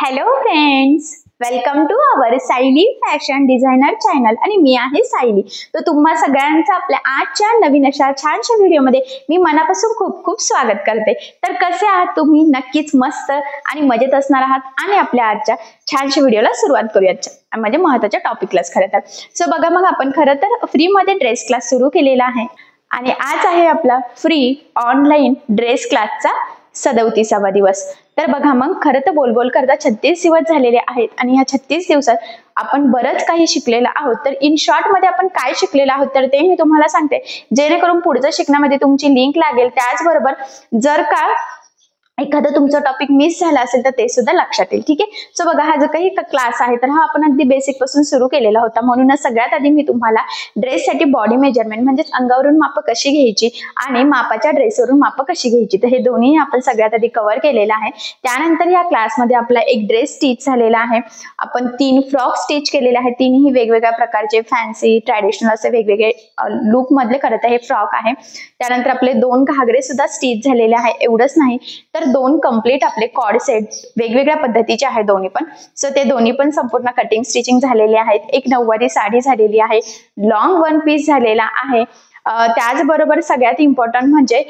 Hello friends, welcome to our Sayali fashion designer channel आणि मी आहे सायली। तर तुम्हा सगळ्यांचं आपल्या आजच्या नवीन अशा छानशा व्हिडिओमध्ये मी मनापासून खूप खूप स्वागत करते। तर कसे आहात तुम्ही? नक्कीच मस्त आणि मजेत असणार आहात आणि आपल्या आजच्या छानशा व्हिडिओला सुरुवात करूयात म्हणजे महत्त्वाच्या टॉपिकलाच खरं तर। सो बघा, मग आपण खरं तर फ्री मध्ये ड्रेस क्लास सुरू केलेला आहे आणि आज आहे आपला फ्री ऑनलाईन ड्रेस क्लासचा 37वा दिवस। तर बघा, मग खरं तर बोल करता 36 दिवस झालेले आहेत आणि ह्या 36 दिवसात आपण बरंच काही शिकलेलं आहोत। तर इन शॉर्ट मध्ये आपण काय शिकलेलं आहोत तर ते मी तुम्हाला सांगते, जेणेकरून पुढच्या शिकण्यामध्ये तुमची लिंक लागेल। त्याचबरोबर जर का एखादा तुमचा टॉपिक मिस झाला असेल तर ते सुद्धा लक्षात येईल। ठीक आहे। सो बघा, हा जो काही क्लास आहे तर हा आपण अगदी बेसिक पासून सुरू केलेला होता। म्हणूनच सगळ्यात आधी मी तुम्हाला ड्रेससाठी बॉडी मेजरमेंट म्हणजे अंगावरून माप कशी घ्यायची आणि मापाच्या ड्रेसवरून माप कशी घ्यायची तर हे दोन्ही आपण सगळ्यात आधी कव्हर केलेलं आहे। त्यानंतर या क्लासमध्ये आपला एक ड्रेस स्टिच झालेला आहे। आपण 3 फ्रॉक स्टिच केलेले आहेत, तीनही वेगवेगळ्या प्रकारचे फॅन्सी ट्रॅडिशनल असे वेगवेगळे लुक मधले खरं हे फ्रॉक आहे। त्यानंतर आपले 2 घागरे सुद्धा स्टिच झालेले आहे। एवढंच नाही तर 2 कंप्लीट आपले कॉर्ड सेट वेगवेगळ्या पद्धतीचे आहेत दोन्ही पण। सो ते दोन्ही पण संपूर्ण कटिंग स्टिचिंग झालेले आहेत। एक नऊवारी साडी झालेली आहे, लॉंग वन पीस झालेला आहे। त्याचबरोबर सगळ्यात इम्पॉर्टंट म्हणजे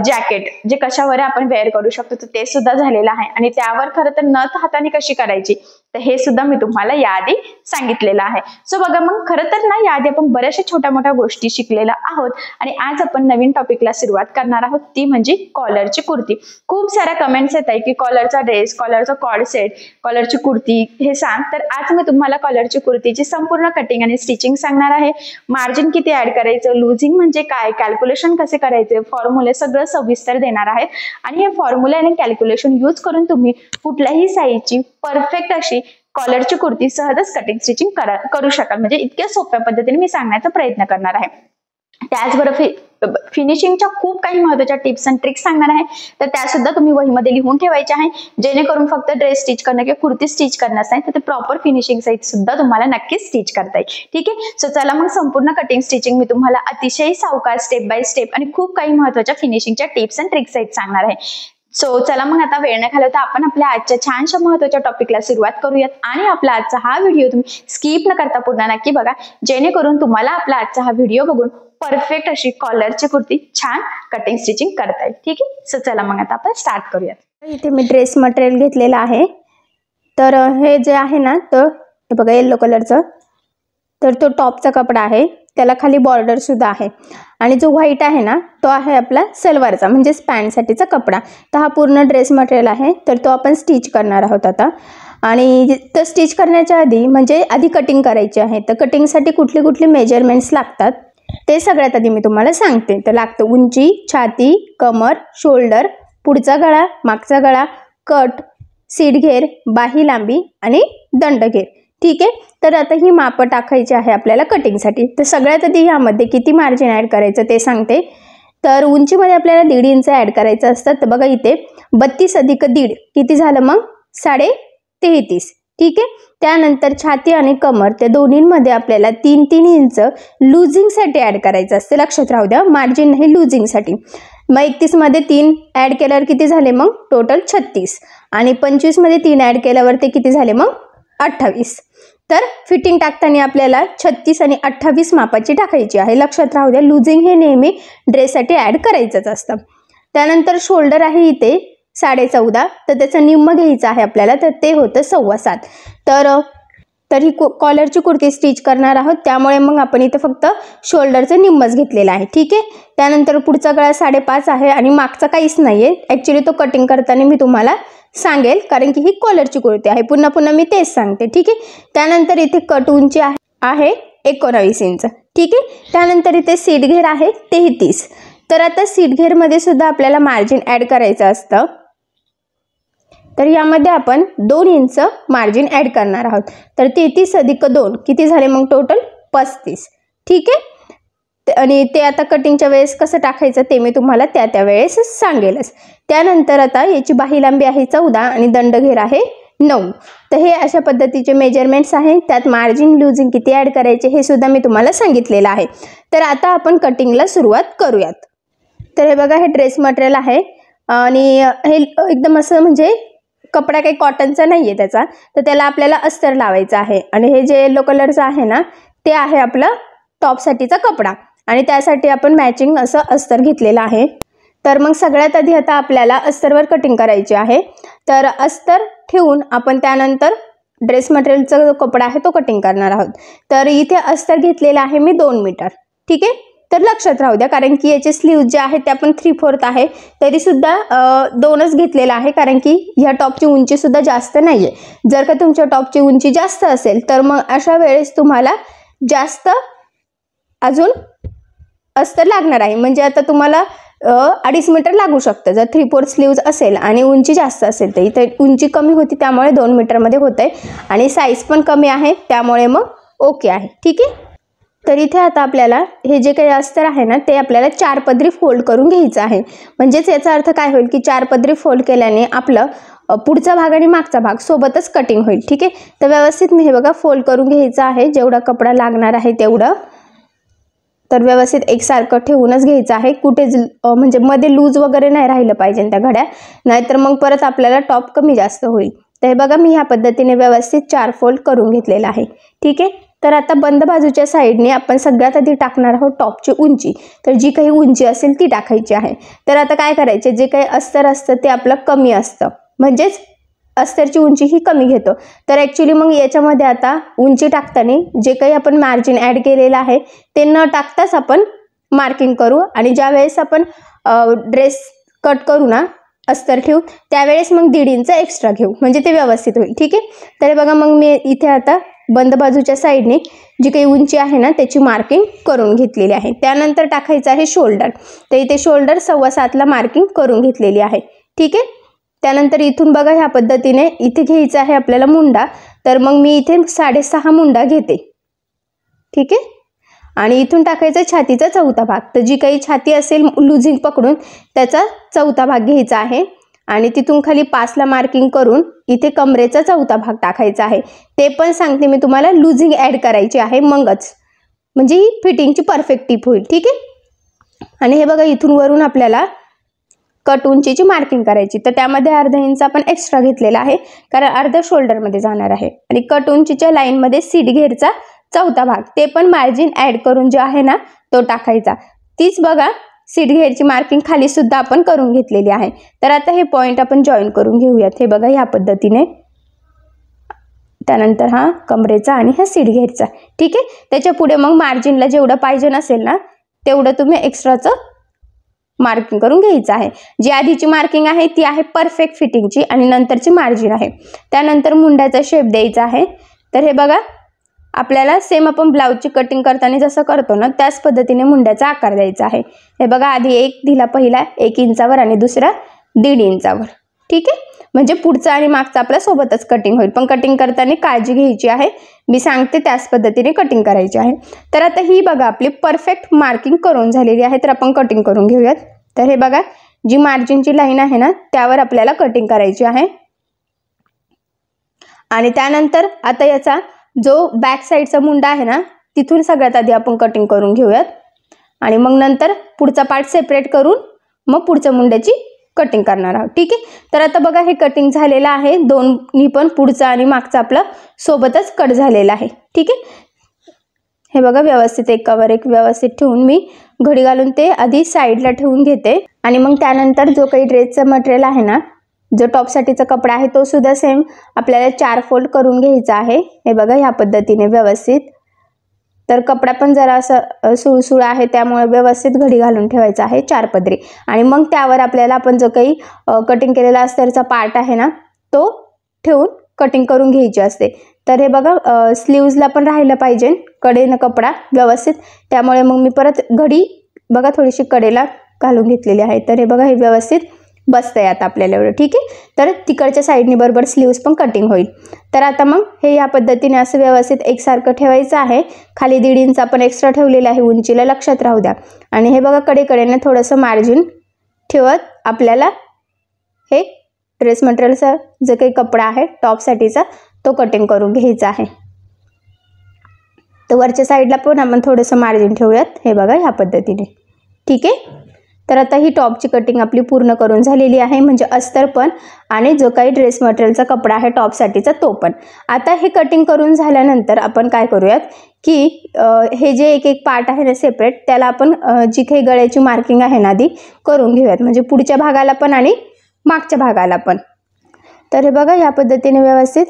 जॅकेट जे कशावर आपण वेअर करू शकतो तर ते सुद्धा झालेलं आहे आणि त्यावर खरं तर नथ हाताने कशी करायची तर हे सुद्धा मी तुम्हाला याआधी सांगितलेलं आहे। सो बघा, मग खरं तर ना याआधी आपण बऱ्याचशा छोट्या मोठ्या गोष्टी शिकलेल्या आहोत आणि आज आपण नवीन टॉपिकला सुरुवात करणार आहोत, ती म्हणजे कॉलरची कुर्ती। खूप साऱ्या कमेंट्स येत आहे की कॉलरचा ड्रेस, कॉलरचा कॉर्ड सेट, कॉलरची कुर्ती हे सांग। तर आज मी तुम्हाला कॉलरची कुर्तीची संपूर्ण कटिंग आणि स्टिचिंग सांगणार आहे। मार्जिन किती ऍड करायचं, लुजिंग म्हणजे काय, कॅल्क्युलेशन कसे करायचे, फॉर्म्युले सगळं सविस्तर देणार आहेत आणि हे फॉर्म्युले आणि कॅल्क्युलेशन यूज करून तुम्ही कुठल्याही साईजची परफेक्ट अशी कॉलरची कुर्ती सहजच कटिंग स्टिचिंग करू शकाल। म्हणजे इतक्या सोप्या पद्धतीने मी सांगण्याचा प्रयत्न करणार आहे। त्याचबरोबर फिनिशिंगच्या खूप काही महत्त्वाच्या टिप्स आणि ट्रिक्स सांगणार आहे, तर त्या सुद्धा तुम्ही वहीमध्ये लिहून ठेवायच्या आहे, जेणेकरून फक्त ड्रेस स्टिच करणं किंवा कुर्ती स्टिच करण्यास नाही तर ते प्रॉपर फिनिशिंग सहित सुद्धा तुम्हाला नक्कीच स्टिच करता येईल। ठीक आहे। सो चला मग संपूर्ण कटिंग स्टिचिंग मी तुम्हाला अतिशय सावकाश स्टेप बाय स्टेप आणि खूप काही महत्त्वाच्या फिनिशिंगच्या टिप्स आणि ट्रिक्स सहित सांगणार आहे। सो चला मग आता वेळ न घालवता आपण आपल्या आजच्या छानशा महत्त्वाच्या टॉपिकला सुरुवात करूयात आणि आपला आजचा हा व्हिडिओ तुम्ही स्किप न करता पूर्ण नक्की बघा, जेणेकरून तुम्हाला आपला आजचा हा व्हिडिओ बघून परफेक्ट अशी कॉलरची कुर्ती छान कटिंग स्टिचिंग करता येईल। ठीक आहे। सो चला मग आता आपण स्टार्ट करूयात। इथे मी ड्रेस मटेरियल घेतलेलं आहे। तर हे जे आहे ना तर हे बघा येलो कलरचं, तर तो टॉपचा कपडा आहे, त्याला खाली बॉर्डर सुद्धा आहे आणि जो व्हाईट आहे ना तो आहे आपला सलवारचा म्हणजेच पॅन्टसाठीचा कपडा। तर हा पूर्ण ड्रेस मटेरियल आहे, तर तो आपण स्टिच करणार आहोत आता। आणि तर स्टिच करण्याच्या आधी म्हणजे आधी कटिंग करायची आहे, तर कटिंगसाठी कुठले कुठले मेजरमेंट्स लागतात ते सगळ्यात आधी मी तुम्हाला सांगते। तर लागतं उंची, छाती, कमर, शोल्डर, पुढचा गळा, मागचा गळा, कट, सीटघेर, बाही लांबी आणि दंडघेर। ठीक आहे। तर आता ही मापं टाकायची आहे आपल्याला कटिंगसाठी। तर सगळ्यात आधी यामध्ये किती मार्जिन ॲड करायचं ते सांगते। तर उंचीमध्ये आपल्याला 1.5 इंच ॲड करायचं असतं। तर बघा इथे 32 अधिक 1.5 किती झालं मग 33.5। ठीक आहे। त्यानंतर छाती आणि कमर त्या दोन्हींमध्ये आपल्याला 3-3 इंच लुझिंगसाठी ॲड करायचं असतं, लक्षात राहू द्या, मार्जिन नाही लुझिंगसाठी। मग 31 मध्ये 3 ॲड केल्यावर किती झाले मग टोटल 36 आणि 25 मध्ये 3 ॲड केल्यावर ते किती झाले मग 28। तर फिटिंग टाकताना आपल्याला 36 आणि 28 मापाची टाकायची आहे, लक्षात राहू द्या, लुझिंग हे नेहमी ड्रेससाठी ॲड करायचंच असतं। त्यानंतर शोल्डर आहे इथे 14.5, तर त्याचं निम्म घ्यायचं आहे आपल्याला, तर ते होतं 7.25। तर ही कॉलरची कुर्ती स्टिच करणार आहोत, त्यामुळे मग आपण इथे फक्त शोल्डरचं निम्मच घेतलेलं आहे। ठीक आहे। त्यानंतर पुढचा गळा 5.5 आहे आणि मागचा काहीच नाही आहे, ॲक्च्युली तो कटिंग करताना मी तुम्हाला सांगेल, कारण की ही कॉलरची कुर्ती आहे, पुन्हा पुन्हा मी तेच सांगते। ठीक आहे। त्यानंतर इथे कट उंची आहे 19 इंच। ठीक आहे। त्यानंतर इथे सीटघेर आहे 33। तर आता सीटघेरमध्ये सुद्धा आपल्याला मार्जिन ॲड करायचं असतं, तर यामध्ये आपण 2 इंच मार्जिन ॲड करणार आहोत। तर 33 अधिक 2 किती झाले मग टोटल 35। ठीक आहे। आणि ते आता कटिंगच्या वेळेस कसं टाकायचं ते मी तुम्हाला त्या वेळेस सांगेलच। त्यानंतर आता याची बाही लांबी आहे 14 आणि दंडघेर आहे 9। तर हे अशा पद्धतीचे मेजरमेंट्स आहेत, त्यात मार्जिन लुझिंग किती ॲड करायचे हे सुद्धा मी तुम्हाला सांगितलेलं आहे। तर आता आपण कटिंगला सुरुवात करूयात। तर हे बघा, हे ड्रेस मटेरियल आहे आणि हे एकदम असं म्हणजे कपडा काही कॉटनचा नाही आहे त्याचा, तर त्याला आपल्याला अस्तर लावायचं आहे. आणि हे जे येलो कलरचं आहे ना ते आहे आपलं टॉपसाठीचा कपडा आणि त्यासाठी आपण मॅचिंग असं अस्तर घेतलेलं आहे. तर मग सगळ्यात आधी आता आपल्याला अस्तरवर कटिंग करायची आहे. तर अस्तर ठेवून आपण त्यानंतर ड्रेस मटेरियलचा जो कपडा आहे तो कटिंग करणार आहोत. तर इथे अस्तर घेतलेला आहे मी 2 मीटर. ठीक आहे, तर लक्षात राहू द्या कारण की याचे स्लीव्ज जे आहेत ते आपण 3/4 आहे, तरीसुद्धा 2च घेतलेला आहे कारण की ह्या टॉपची उंचीसुद्धा जास्त नाही आहे. जर का तुमच्या टॉपची उंची जास्त असेल तर मग अशा वेळेस तुम्हाला जास्त अजून अस्तर लागणार आहे. म्हणजे आता तुम्हाला 2.5 मीटर लागू शकतं जर 3/4 स्लीव्ज असेल आणि उंची जास्त असेल. तर इथे उंची कमी होती त्यामुळे 2 मीटरमध्ये होत आहे आणि साईज पण कमी आहे त्यामुळे मग ओके आहे. ठीक आहे, तर इथे आता आपल्याला हे जे काही अस्तर आहे ना ते आपल्याला 4 पदरी फोल्ड करून घ्यायचं आहे. म्हणजेच याचा अर्थ काय होईल की 4 पदरी फोल्ड केल्याने आपलं पुढचा भाग आणि मागचा भाग सोबतच कटिंग होईल. ठीक आहे, तर व्यवस्थित मी हे बघा फोल्ड करून घ्यायचं आहे जेवढा कपडा लागणार आहे तेवढं. तर व्यवस्थित एकसारखं ठेवूनच घ्यायचं आहे. कुठे म्हणजे मध्ये लूज वगैरे नाही राहिलं पाहिजे त्या घड्या, नाहीतर मग परत आपल्याला टॉप कमी जास्त होईल. तर हे बघा मी ह्या पद्धतीने व्यवस्थित 4 फोल्ड करून घेतलेला आहे. ठीक आहे, तर आता बंद बाजूच्या साईडने आपण सगळ्यात आधी टाकणार आहोत टॉपची उंची. तर जी काही उंची असेल ती टाकायची आहे. तर आता काय करायचे, जे काही अस्तर असतं ते आपलं कमी असतं, म्हणजेच अस्तरची उंची ही कमी घेतो. तर ॲक्च्युली मग याच्यामध्ये आता उंची टाकताना जे काही आपण मार्जिन ॲड केलेलं आहे ते न टाकताच आपण मार्किंग करू आणि ज्या वेळेस आपण ड्रेस कट करू ना अस्तर ठेवू त्यावेळेस मग 1.5 इंच एक्स्ट्रा घेऊ म्हणजे ते व्यवस्थित होईल. ठीक आहे, तर बघा मग मी इथे आता बंद बाजूच्या साईडने जी काही उंची आहे ना त्याची मार्किंग करून घेतलेली आहे. त्यानंतर टाकायचं आहे शोल्डर. तर इथे शोल्डर 7.25 मार्किंग करून घेतलेली आहे. ठीक आहे, त्यानंतर इथून बघा ह्या पद्धतीने इथे घ्यायचं आहे आपल्याला मुंडा. तर मग मी इथे 6.5 मुंडा घेते. ठीक आहे, आणि इथून टाकायचा छातीचा 4था भाग. तर जी काही छाती असेल लुझिंग पकडून त्याचा 4था भाग घ्यायचा आहे आणि तिथून खाली 5ला मार्किंग करून इथे कमरेचा 4था भाग टाकायचा आहे. ते पण सांगते मी तुम्हाला लुझिंग ॲड करायची आहे मगच, म्हणजे ही फिटिंगची परफेक्ट टिप होईल. ठीक आहे, आणि हे बघा इथून वरून आपल्याला कट उंचीची मार्किंग करायची. तर त्यामध्ये 1/2 इंच आपण एक्स्ट्रा घेतलेला आहे कारण अर्धा शोल्डरमध्ये जाणार आहे. आणि कट उंचीच्या लाईनमध्ये सीट घेरचा 4था भाग ते पण मार्जिन ॲड करून जो आहे ना तो टाकायचा. तीच बघा सीट घेरची मार्किंग खाली सुद्धा आपण करून घेतलेली आहे. तर आता हे पॉईंट आपण जॉईन करून घेऊयात. हे बघा ह्या पद्धतीने. त्यानंतर हा कमरेचा आणि हा सीट घेरचा. ठीक आहे, त्याच्या पुढे मग मार्जिनला जेवढं पाहिजे नसेल ना तेवढं तुम्ही एक्स्ट्राचं मार्किंग करून घ्यायचं आहे. जी आधीची मार्किंग आहे ती आहे परफेक्ट फिटिंगची आणि नंतरची मार्जिन आहे. त्यानंतर मुंड्याचा शेप द्यायचा आहे. तर हे बघा आपल्याला सेम आपण ब्लाऊजची कटिंग करताना जसं करतो ना त्याच पद्धतीने मुंड्याचा आकार द्यायचा आहे. हे बघा आधी एक दिला पहिला 1 इंचावर आणि दुसरा 1.5 इंचावर. ठीक आहे, म्हणजे पुढचा आणि मागचा आपल्या सोबतच कटिंग होईल. पण कटिंग करताना काळजी घ्यायची आहे, मी सांगते त्याच पद्धतीने कटिंग करायची आहे. तर आता ही बघा आपली परफेक्ट मार्किंग करून झालेली आहे. तर आपण कटिंग करून घेऊयात. तर हे बघा जी मार्जिनची लाईन आहे ना त्यावर आपल्याला कटिंग करायची आहे. आणि त्यानंतर आता याचा जो बॅक साईडचा मुंडा आहे ना तिथून सगळ्यात आधी आपण कटिंग करून घेऊयात आणि मग नंतर पुढचा पार्ट सेपरेट करून मग पुढच्या मुंड्याची कटिंग करणार आहोत. ठीक आहे, तर आता बघा हे कटिंग झालेलं आहे. दोन्ही पण पुढचा आणि मागचा आपला सोबतच कट झालेला आहे. ठीक आहे, हे बघा व्यवस्थित एकावर एक व्यवस्थित ठेवून मी घडी घालून ते आधी साईडला ठेवून घेते आणि मग त्यानंतर जो काही ड्रेसचं मटेरियल आहे ना जो टॉपसाठीचा कपडा आहे तो सुद्धा सेम आपल्याला 4 फोल्ड करून घ्यायचा आहे. हे बघा ह्या पद्धतीने व्यवस्थित. तर कपडा पण जरा असं सुळसुळ आहे त्यामुळे व्यवस्थित घडी घालून ठेवायचा आहे 4 पदरी. आणि मग त्यावर आपल्याला आपण जो काही कटिंग केलेला अस्तरचा पार्ट आहे ना तो ठेवून कटिंग करून घ्यायची असते. तर हे बघा स्लीव्जला पण राहिलं पाहिजे कडेनं कपडा व्यवस्थित, त्यामुळे मग मी परत घडी बघा थोडीशी कडेला घालून घेतलेली आहे. तर हे बघा हे व्यवस्थित बसतंय आता आपल्याला एवढं. ठीक आहे, तर तिकडच्या साईडनी बरोबर स्लीव्स पण कटिंग होईल. तर आता मग हे या पद्धतीने असं व्यवस्थित एकसारखं ठेवायचं आहे. खाली 1.5 इंच आपण एक्स्ट्रा ठेवलेलं आहे उंचीला, लक्षात राहू द्या. आणि हे बघा कडेकडेने थोडंसं मार्जिन ठेवत आपल्याला हे ड्रेस मटेरियलचा जो काही कपडा आहे टॉपसाठीचा तो कटिंग करून घ्यायचा आहे. तर वरच्या साईडला पण आपण थोडंसं मार्जिन ठेवूयात. हे बघा ह्या पद्धतीने. ठीक आहे, तर आता ही टॉपची कटिंग आपली पूर्ण करून झालेली आहे, म्हणजे अस्तर पण आणि जो काही ड्रेस मटेरियलचा कपडा आहे टॉपसाठीचा तो पण. आता हे कटिंग करून झाल्यानंतर आपण काय करूयात की हे जे एक एक पार्ट आहे ना सेपरेट, त्याला आपण जी काही गळ्याची मार्किंग आहे ना आधी करून घेऊयात, म्हणजे पुढच्या भागाला पण आणि मागच्या भागाला पण. तर हे बघा या पद्धतीने व्यवस्थित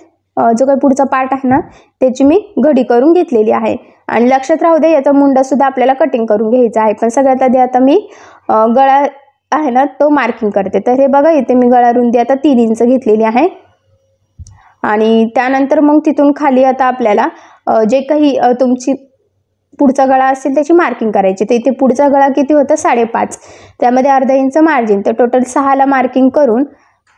जो काही पुढचा पार्ट आहे ना त्याची मी घडी करून घेतलेली आहे. आणि लक्षात राहू दे याचा मुंडासुद्धा आपल्याला कटिंग करून घ्यायचा आहे. पण सगळ्यात आधी आता मी गळा आहे ना तो मार्किंग करते. तर हे बघा इथे मी गळा रुंदी आता 3 इंच घेतलेली आहे. आणि त्यानंतर मग तिथून खाली आता आपल्याला जे काही तुमची पुढचा गळा असेल त्याची मार्किंग करायची. तर इथे पुढचा गळा किती होता 5.5, त्यामध्ये अर्धा इंच मार्जिन, तर टोटल 6ला मार्किंग करून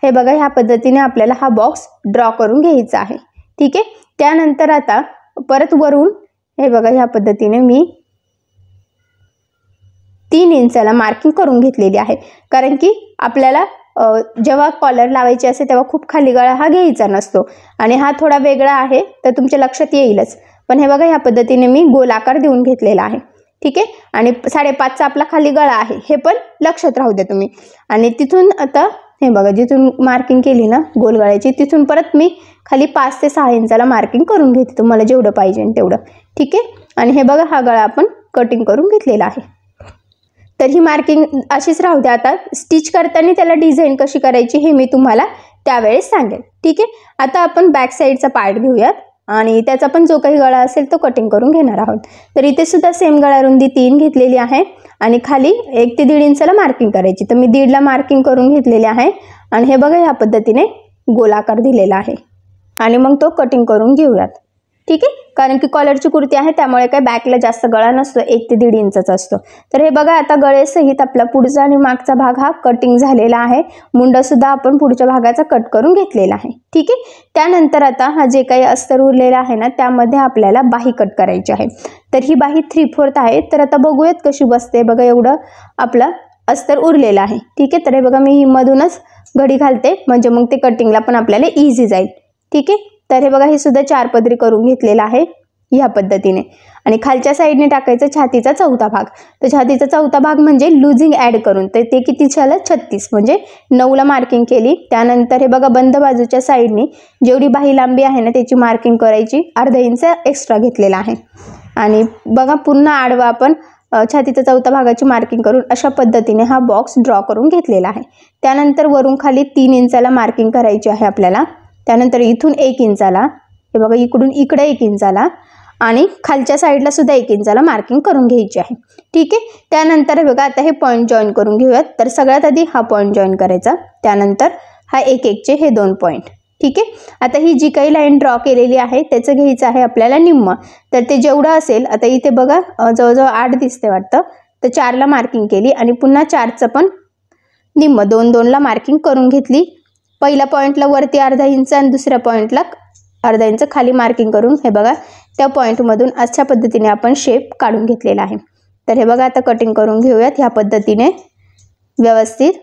हे बघा ह्या पद्धतीने आपल्याला हा बॉक्स ड्रॉ करून घ्यायचा आहे. ठीक आहे. त्यानंतर आता परत वरून हे बघा ह्या पद्धतीने मी 3 इंचाला मार्किंग करून घेतलेली आहे. कारण की आपल्याला जेव्हा कॉलर लावायची असते तेव्हा खूप खाली गळा हा घ्यायचा नसतो आणि हा थोडा वेगळा आहे तर तुमच्या लक्षात येईलच. पण हे बघा ह्या पद्धतीने मी गोलाकार देऊन घेतलेला आहे. ठीक आहे. आणि 5.5चा आपला खाली गळा आहे हे पण लक्षात राहू द्या तुम्ही. आणि तिथून आता हे बघा जिथून मार्किंग केली ना गोल गळ्याची तिथून परत मी खाली 5 ते 6 इंचाला मार्किंग करून घेते, तुम्हाला जेवढं पाहिजे तेवढं. ठीक आहे. आणि हे बघा हा गळा आपण कटिंग करून घेतलेला आहे. तर ही मार्किंग अशीच राहू द्या. आता स्टिच करताना त्याला डिझाईन कशी करायची हे मी तुम्हाला त्यावेळेस सांगेन. ठीक आहे. आता आपण बॅक साईडचा पार्ट घेऊयात आणि त्याचा पण जो काही गळा असेल तो कटिंग करून घेणार आहोत. तर इथे सुद्धा सेम गळा रुंदी 3 घेतलेली आहे आणि खाली 1 ते 1.5 इंचाला मार्किंग करायची. तर मी 1.5ला मार्किंग करून घेतलेले आहे आणि हे बघा ह्या पद्धतीने गोलाकार दिलेला आहे आणि मग तो कटिंग करून घेऊयात. ठीक आहे. कारण की कॉलरची कुर्ती आहे त्यामुळे काय बॅकला जास्त गळा नसतो, 1 ते 1.5 इंचाचा असतो. तर हे बघा आता गळेसहित आपला पुढचा आणि मागचा भाग हा कटिंग झालेला आहे. मुंडसुद्धा आपण पुढच्या भागाचा कट करून घेतलेला आहे. ठीक आहे. त्यानंतर आता हा जे काही अस्तर उरलेला आहे ना त्यामध्ये आपल्याला बाही कट करायची आहे. तर ही बाही 3/4 आहे. तर आता बघूयात कशी बसते. बघा एवढं आपलं अस्तर उरलेलं आहे. ठीक आहे. तर हे बघा मी मधूनच घडी घालते म्हणजे मग ते कटिंगला पण आपल्याला इझी जाईल. ठीक आहे. तर हे बघा हे सुद्धा 4 पदरी करून घेतलेला आहे ह्या पद्धतीने. आणि खालच्या साईडने टाकायचं छातीचा 4था भाग. तर छातीचा 4था भाग म्हणजे लुझिंग ॲड करून, तर ते किती झालं 36 म्हणजे 9ला मार्किंग केली. त्यानंतर हे बघा बंद बाजूच्या साईडने जेवढी बाही लांबी आहे ना त्याची मार्किंग करायची, अर्धा इंच एक्स्ट्रा घेतलेला आहे. आणि बघा पूर्ण आडवा आपण छातीचा 4था भागाची मार्किंग करून अशा पद्धतीने हा बॉक्स ड्रॉ करून घेतलेला आहे. त्यानंतर वरून खाली 3 इंचाला मार्किंग करायची आहे आपल्याला. त्यानंतर इथून 1 इंचाला, हे बघा इकडून इकडे 1 इंचाला आणि खालच्या साईडला सुद्धा 1 इंचाला मार्किंग करून घ्यायची आहे. ठीक आहे. त्यानंतर बघा आता हे पॉईंट जॉईन करून घेऊयात. तर सगळ्यात आधी हा पॉईंट जॉईन करायचा, त्यानंतर हा 1-1चे हे 2 पॉईंट. ठीक आहे. आता ही जी काही लाईन ड्रॉ केलेली आहे त्याचं घ्यायचं आहे आपल्याला निम्म. तर ते जेवढं असेल, आता इथे बघा जवळजवळ 8 दिसते वाटतं, तर 4ला मार्किंग केली आणि पुन्हा 4चं पण निम्म 2-2ला मार्किंग करून घेतली. पहिल्या पॉईंटला वरती अर्धा इंच आणि दुसऱ्या पॉईंटला अर्धा इंच खाली मार्किंग करून हे बघा त्या पॉईंटमधून अशा पद्धतीने आपण शेप काढून घेतलेला आहे. तर हे बघा आता कटिंग करून घेऊयात ह्या पद्धतीने व्यवस्थित.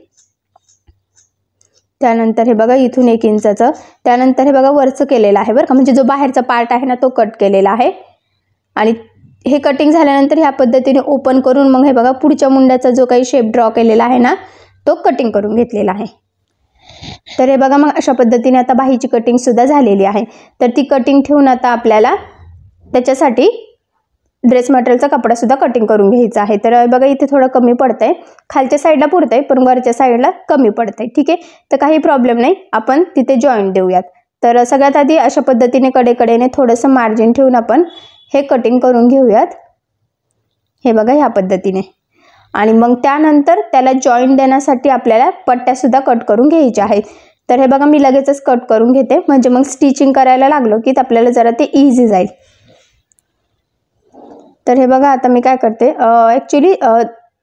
त्यानंतर हे बघा इथून 1 इंचाचं, त्यानंतर हे बघा वरचं केलेलं आहे बरं का, म्हणजे जो बाहेरचा पार्ट आहे ना तो कट केलेला आहे. आणि हे कटिंग झाल्यानंतर ह्या पद्धतीने ओपन करून मग हे बघा पुढच्या मुंड्याचा जो काही शेप ड्रॉ केलेला आहे ना तो कटिंग करून घेतलेला आहे. तर हे बघा मग अशा पद्धतीने आता बाहीची कटिंग सुद्धा झालेली आहे. तर ती कटिंग ठेवून आता आपल्याला त्याच्यासाठी ड्रेस मटेरियलचा कपडा सुद्धा कटिंग करून घ्यायचा आहे. तर बघा इथे थोडं कमी पडतंय, खालच्या साईडला पुरतंय पण वरच्या साईडला कमी पडतंय. ठीक आहे. तर काही प्रॉब्लेम नाही, आपण तिथे जॉईंट देऊयात. तर सगळ्यात आधी अशा पद्धतीने कडेकडेने थोडंसं मार्जिन ठेवून आपण हे कटिंग करून घेऊयात. हे बघा ह्या पद्धतीने. आणि मग त्यानंतर त्याला जॉईंट देण्यासाठी आपल्याला पट्ट्यासुद्धा कट करून घ्यायच्या आहेत. तर हे बघा मी लगेचच कट करून घेते, म्हणजे मग स्टिचिंग करायला लागलो की आपल्याला जरा ते इझी जाईल. तर हे बघा आता मी काय करते, ॲक्च्युली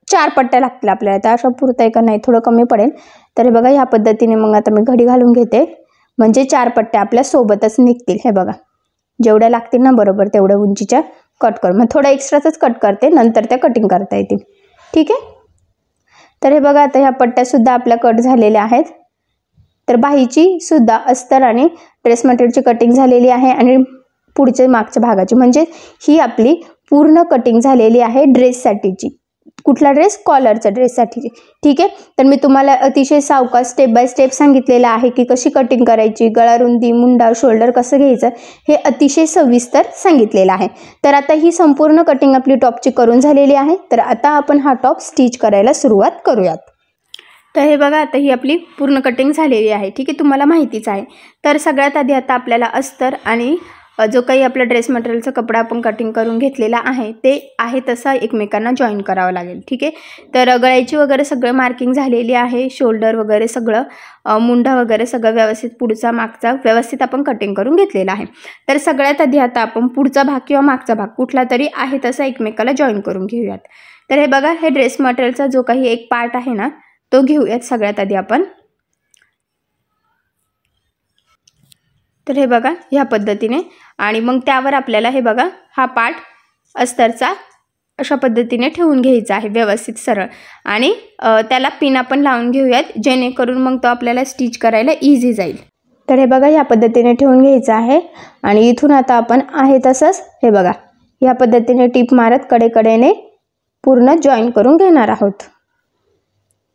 4 पट्ट्या लागतील आपल्याला, त्या अशा पुरतंय का नाही थोडं कमी पडेल. तर हे बघा ह्या पद्धतीने मग आता मी घडी घालून घेते, म्हणजे 4 पट्ट्या आपल्या सोबतच निघतील. हे बघा जेवढ्या लागतील ना बरोबर तेवढ्या उंचीच्या कट करून, मग थोडं एक्स्ट्राच कट करते, नंतर त्या कटिंग करता येतील. ठीक आहे. तर हे बघा आता ह्या पट्ट्यासुद्धा आपल्या कट झालेल्या आहेत. तर बाहीची सुद्धा अस्तर आणि ड्रेस मटेरियलची कटिंग झालेली आहे आणि पुढच्या मागच्या भागाची, म्हणजे ही आपली पूर्ण कटिंग झालेली आहे ड्रेससाठीची. कुठला ड्रेस? कॉलरचा ड्रेससाठी. ठीक आहे. तर मी तुम्हाला अतिशय सावकाश स्टेप बाय स्टेप सांगितलेलं आहे की कशी कटिंग करायची, गळा रुंदी, मुंडा, शोल्डर कसं घ्यायचं, हे अतिशय सविस्तर सांगितलेलं आहे. तर आता ही संपूर्ण कटिंग आपली टॉपची करून झालेली आहे. तर आता आपण हा टॉप स्टिच करायला सुरुवात करूयात. तर हे बघा, आता ही आपली पूर्ण कटिंग झालेली आहे. ठीक आहे, तुम्हाला माहितीच आहे. तर सगळ्यात आधी आता आपल्याला अस्तर आणि जो काही आपला ड्रेस मटेरियलचा कपडा आपण कटिंग करून घेतलेला आहे ते आहे तसा एकमेकांना जॉईन करावं लागेल. ठीक आहे. तर गळ्याची वगैरे सगळं मार्किंग झालेली आहे, शोल्डर वगैरे सगळं, मुंडा वगैरे सगळं व्यवस्थित, पुढचा मागचा व्यवस्थित आपण कटिंग करून घेतलेला आहे. तर सगळ्यात आधी आता आपण पुढचा भाग किंवा मागचा भाग कुठला तरी आहे तसा एकमेकाला जॉईन करून घेऊयात. तर हे बघा, हे ड्रेस मटेरियलचा जो काही एक पार्ट आहे ना तो घेऊयात सगळ्यात आधी आपण. तर हे बघा ह्या पद्धतीने, आणि मग त्यावर आपल्याला हे बघा हा पार्ट अस्तरचा अशा पद्धतीने ठेवून घ्यायचा आहे व्यवस्थित सरळ, आणि त्याला पिन आपण लावून घेऊयात जेणेकरून मग तो आपल्याला स्टिच करायला इझी जाईल. तर हे बघा ह्या पद्धतीने ठेवून घ्यायचं आहे, आणि इथून आता आपण आहे तसंच हे बघा ह्या पद्धतीने टीप मारत कडेकडेने पूर्ण जॉईन करून घेणार आहोत.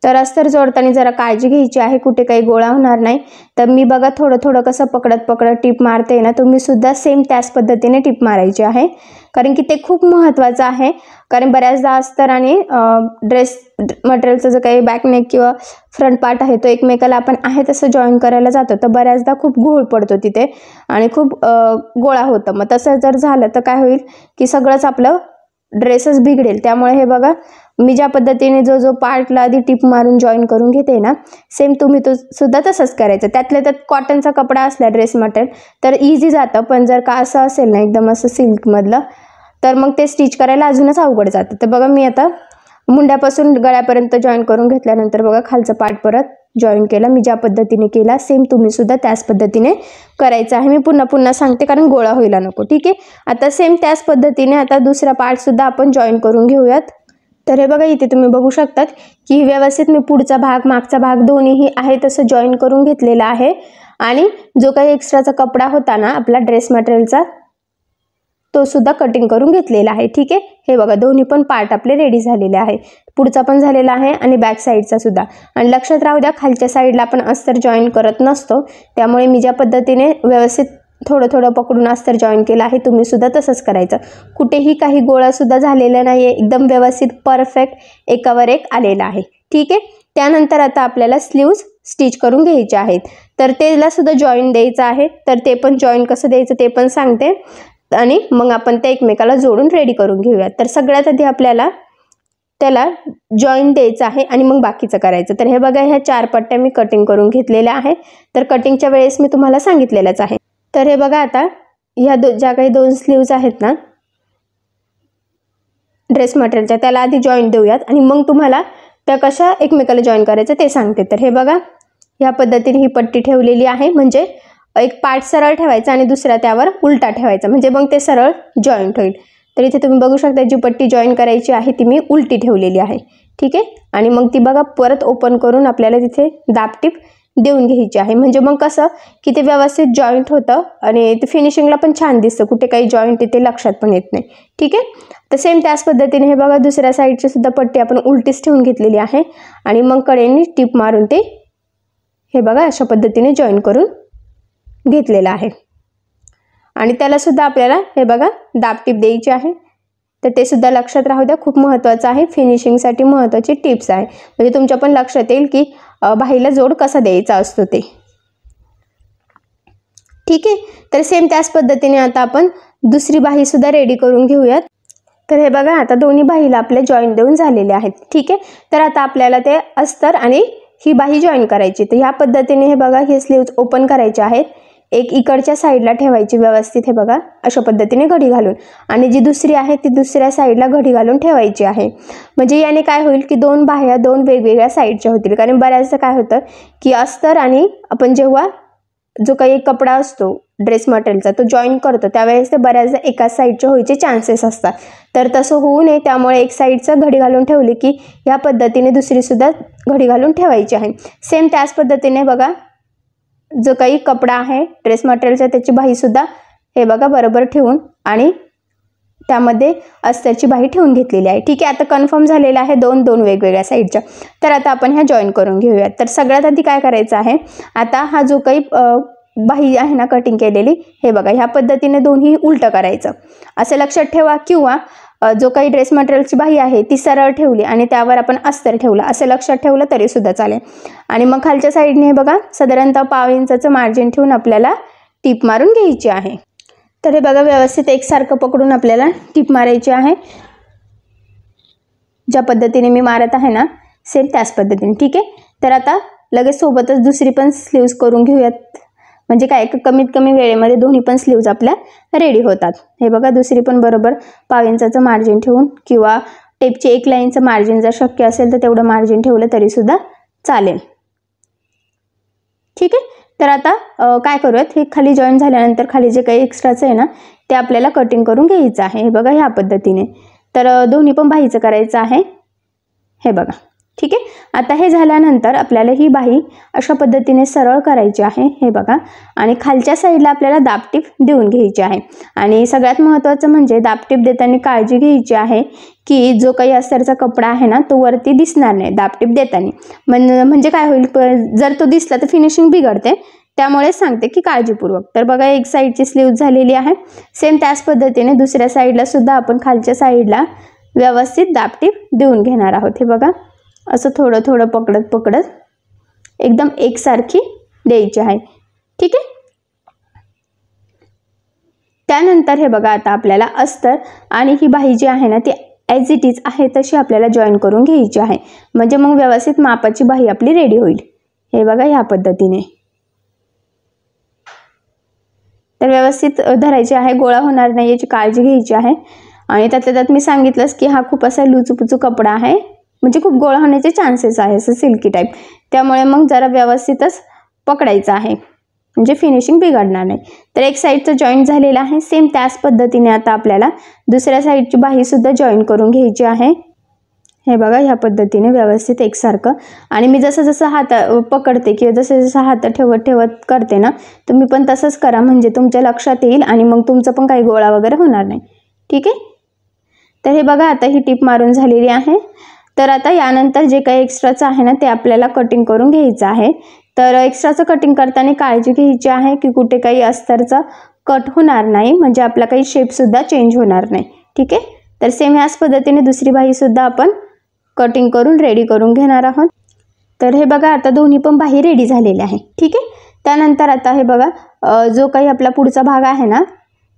तर अस्तर जोडताना जरा काळजी घ्यायची आहे, कुठे काही गोळा होणार नाही. तर मी बघा थोडं थोडं कसं पकडत टीप मारते ना, तुम्ही सुद्धा सेम त्याच पद्धतीने टीप मारायची आहे, कारण की ते खूप महत्त्वाचं आहे. कारण बऱ्याचदा अस्तर आणि ड्रेस मटेरियलचं जो काही बॅक नेक किंवा फ्रंट पार्ट आहे तो एकमेकाला आपण आहे तसं जॉईन करायला जातो, तर बऱ्याचदा खूप घोळ पडतो तिथे आणि खूप गोळा होतं. मग तसं जर झालं तर काय होईल की सगळंच आपलं ड्रेसच बिघडेल. त्यामुळे हे बघा मी ज्या पद्धतीने जो पार्टला आधी टिप मारून जॉईन करून घेते ना, सेम तुम्ही तो सुद्धा तसंच करायचं. त्यातल्या त्यात कॉटनचा कपडा असला ड्रेस मटेरियल तर इझी जातं, पण जर का असं असेल ना एकदम असं सिल्कमधलं तर मग ते स्टिच करायला अजूनच अवघड जातं. तर बघा मी आता मुंड्यापासून गळ्यापर्यंत जॉईन करून घेतल्यानंतर बघा खालचं पार्ट परत जॉईन केला. मी ज्या पद्धतीने केला सेम तुम्ही सुद्धा त्याच पद्धतीने करायचं आहे. मी पुन्हा सांगते कारण गोळा व्हायला नको. ठीक आहे. आता सेम त्याच पद्धतीने आता दुसरा पार्ट सुद्धा आपण जॉईन करून घेऊयात. तर हे बघा इथे तुम्ही बघू शकतात की व्यवस्थित मी पुढचा भाग मागचा भाग दोन्हीही आहे तसं जॉईन करून घेतलेला आहे, आणि जो काही एक्स्ट्राचा कपडा होता ना आपला ड्रेस मटेरियलचा तो सुद्धा कटिंग करून घेतलेला आहे. ठीक आहे. हे बघा दोन्ही पण पार्ट आपले रेडी झालेले आहे, पुढचा पण झालेला आहे आणि बॅक साईडचा सुद्धा. आणि लक्षात राहू द्या खालच्या साईडला आपण अस्तर जॉईन करत नसतो, त्यामुळे मी ज्या पद्धतीने व्यवस्थित थोडं पकडून अस्तर जॉईन केलं आहे तुम्ही सुद्धा तसंच करायचं. कुठेही काही गोळा सुद्धा झालेला नाही आहे, एकदम व्यवस्थित परफेक्ट एकावर एक आलेला आहे. ठीक आहे. त्यानंतर आता आपल्याला स्लीव्ज स्टिच करून घ्यायचे आहेत, तर त्याला सुद्धा जॉईन द्यायचं आहे. तर ते पण जॉईन कसं द्यायचं ते पण सांगते, आणि मग आपण ते एकमेकाला जोडून रेडी करून घेऊयात. तर सगळ्यात आधी आपल्याला त्याला जॉईन द्यायचं आहे आणि मग बाकीचं करायचं. तर हे बघा ह्या 4 पट्ट्या मी कटिंग करून घेतलेल्या आहे, तर कटिंगच्या वेळेस मी तुम्हाला सांगितलेलंच आहे. तर हे बघा आता ह्या ज्या काही 2 स्लीव्ज आहेत ना ड्रेस मटेरियलच्या त्याला आधी जॉईन देऊयात आणि मग तुम्हाला त्या कशा एकमेकाला जॉईन करायचं ते सांगते. तर हे बघा ह्या पद्धतीने ही पट्टी ठेवलेली आहे, म्हणजे एक पार्ट सरळ ठेवायचा आणि दुसरा त्यावर उलटा ठेवायचा, म्हणजे मग ते सरळ जॉईंट होईल. तर इथे तुम्ही बघू शकता जी पट्टी जॉईन करायची आहे ती मी उलटी ठेवलेली आहे. ठीक आहे. आणि मग ती बघा परत ओपन करून आपल्याला तिथे दाबटीप देऊन घ्यायची आहे, म्हणजे मग कसं की ते व्यवस्थित जॉईंट होतं आणि ते फिनिशिंगला पण छान दिसतं, कुठे काही जॉईंट येते लक्षात पण येत नाही. ठीक आहे. तर सेम त्याच पद्धतीने हे बघा दुसऱ्या साईडची सुद्धा पट्टी आपण उलटीच ठेवून घेतलेली आहे, आणि मग कडेने टीप मारून ते हे बघा अशा पद्धतीने जॉईन करून घेतलेलं आहे. आणि त्याला सुद्धा आपल्याला हे बघा दाबटीप द्यायची आहे. तर ते सुद्धा लक्षात राहू द्या, खूप महत्त्वाचं आहे, फिनिशिंगसाठी महत्त्वाची टिप्स आहे, म्हणजे तुमच्या पण लक्षात येईल की बाहीला जोड कसा द्यायचा असतो ते. ठीक आहे. तर सेम त्याच पद्धतीने आता आपण दुसरी बाही सुद्धा रेडी करून घेऊयात. तर हे बघा आता दोन्ही बाहीला आपले जॉईन देऊन झालेले आहेत. ठीक आहे. तर आता आपल्याला ते अस्तर आणि ही बाही जॉईन करायची. तर ह्या पद्धतीने हे बघा हे स्लीव्ज ओपन करायचे आहेत, एक इकडच्या साईडला ठेवायची व्यवस्थित हे बघा अशा पद्धतीने घडी घालून, आणि जी दुसरी आहे ती दुसऱ्या साईडला घडी घालून ठेवायची आहे. म्हणजे याने काय होईल की 2 बाह्या 2 वेगवेगळ्या साईडच्या होतील. कारण बऱ्याचदा काय होतं की अस्तर आणि आपण जेव्हा जो काही कपडा असतो ड्रेस मटेरियलचा तो जॉईन करतो त्यावेळेस ते बऱ्याचदा एकाच साईडचे व्हायचे चान्सेस असतात. तर तसं होऊ नये त्यामुळे एक साईडचं घडी घालून ठेवली की ह्या पद्धतीने दुसरीसुद्धा घडी घालून ठेवायची आहे. सेम त्याच पद्धतीने बघा जो काही कपडा आहे ड्रेस मटेरियलचा त्याची बाहीसुद्धा हे बघा बरोबर ठेवून आणि त्यामध्ये अस्तरची बाही ठेवून घेतलेली आहे. ठीक आहे, आता कन्फर्म झालेलं आहे दोन वेगवेगळ्या साईडच्या. तर आता आपण ह्या जॉईन करून घेऊयात. तर सगळ्यात आधी काय करायचं आहे, आता हा जो काही बाही आहे ना कटिंग केलेली, हे बघा ह्या पद्धतीने दोन्ही उलटं करायचं असं लक्षात ठेवा. किंवा जो काही ड्रेस मटेरियलची बाही आहे ती सरळ ठेवली आणि त्यावर आपण अस्तर ठेवलं असं लक्षात ठेवलं तरी सुद्धा चालेल. आणि मग खालच्या साईडने हे बघा साधारणतः पाव इंचाचं मार्जिन ठेवून आपल्याला टीप मारून घ्यायची आहे. तर हे बघा व्यवस्थित एकसारखं पकडून आपल्याला टीप मारायची आहे. ज्या पद्धतीने मी मारत आहे ना सेम त्याच पद्धतीने. ठीक आहे, तर आता लगेच सोबतच दुसरी पण स्लीव्ज करून घेऊयात. म्हणजे काय कमीत कमी वेळेमध्ये दोन्ही पण स्लीव्ज आपल्या रेडी होतात. हे बघा दुसरी पण बरोबर पाव इंचाचं मार्जिन ठेवून किंवा टेपची 1 लाईनचं मार्जिन जर शक्य असेल तर तेवढं मार्जिन ठेवलं तरी सुद्धा चालेल. ठीक आहे, तर आता काय करूयात, हे खाली जॉईन झाल्यानंतर खाली जे काही एक्स्ट्राचं आहे ना ते आपल्याला कटिंग करून घ्यायचं आहे. हे बघा ह्या पद्धतीने. तर दोन्ही पण बाहीचं करायचं आहे. हे बघा. ठीक आहे, आता हे झाल्यानंतर आपल्याला ही बाही अशा पद्धतीने सरळ करायची आहे. हे बघा, आणि खालच्या साईडला आपल्याला दाबटीप देऊन घ्यायची आहे. आणि सगळ्यात महत्त्वाचं म्हणजे दाबटीप देताना काळजी घ्यायची आहे की जो काही अस्तरचा कपडा आहे ना तो वरती दिसणार नाही दाबटीप देताना. म्हणजे काय होईल, जर तो दिसला तर फिनिशिंग बिघडते. त्यामुळे सांगते की काळजीपूर्वक. तर बघा एक साईडची स्लीव झालेली आहे. सेम त्याच पद्धतीने दुसऱ्या साईडला सुद्धा आपण खालच्या साईडला व्यवस्थित दाबटीप देऊन घेणार आहोत. हे बघा असं थोडं थोडं पकडत एकदम एकसारखी द्यायची आहे. ठीक आहे, त्यानंतर हे बघा आता आपल्याला अस्तर आणि ही बाही जी आहे ना ती ॲज इट इज आहे तशी आपल्याला जॉईन करून घ्यायची आहे. म्हणजे मग व्यवस्थित मापाची बाही आपली रेडी होईल. हे बघा ह्या पद्धतीने. तर व्यवस्थित धरायची आहे, गोळा होणार नाही याची काळजी घ्यायची आहे. आणि त्यातल्या त्यात मी सांगितलंच की हा खूप असा लुचुपुचू कपडा आहे, म्हणजे खूप गोळा होण्याचे चान्सेस आहे असं सिल्की टाईप. त्यामुळे मग जरा व्यवस्थितच पकडायचं आहे म्हणजे फिनिशिंग बिघडणार नाही. तर एक साईडचं जॉईंट झालेलं आहे. सेम त्याच पद्धतीने आता आपल्याला दुसऱ्या साईडची बाही सुद्धा जॉईन करून घ्यायची आहे. हे बघा ह्या पद्धतीने व्यवस्थित एकसारखं. आणि मी जसं जसं हात पकडते किंवा जसं जसं हात ठेवत करते ना तुम्ही पण तसंच करा, म्हणजे तुमच्या लक्षात येईल आणि मग तुमचं पण काही गोळा वगैरे होणार नाही. ठीक आहे, तर हे बघा आता ही टीप मारून झालेली आहे. तर आता यानंतर जे काही एक्स्ट्राचं आहे ना ते आपल्याला कटिंग करून घ्यायचं आहे. तर एक्स्ट्राचं कटिंग करताना काळजी घ्यायची आहे की कुठे काही अस्तरचा कट होणार नाही, म्हणजे आपला काही शेपसुद्धा चेंज होणार नाही. ठीक आहे, तर सेम याच पद्धतीने दुसरी बाहीसुद्धा आपण कटिंग करून रेडी करून घेणार आहोत. तर हे बघा आता दोन्ही पण बाही रेडी झालेल्या आहे. ठीक आहे, त्यानंतर आता हे बघा जो काही आपला पुढचा भाग आहे ना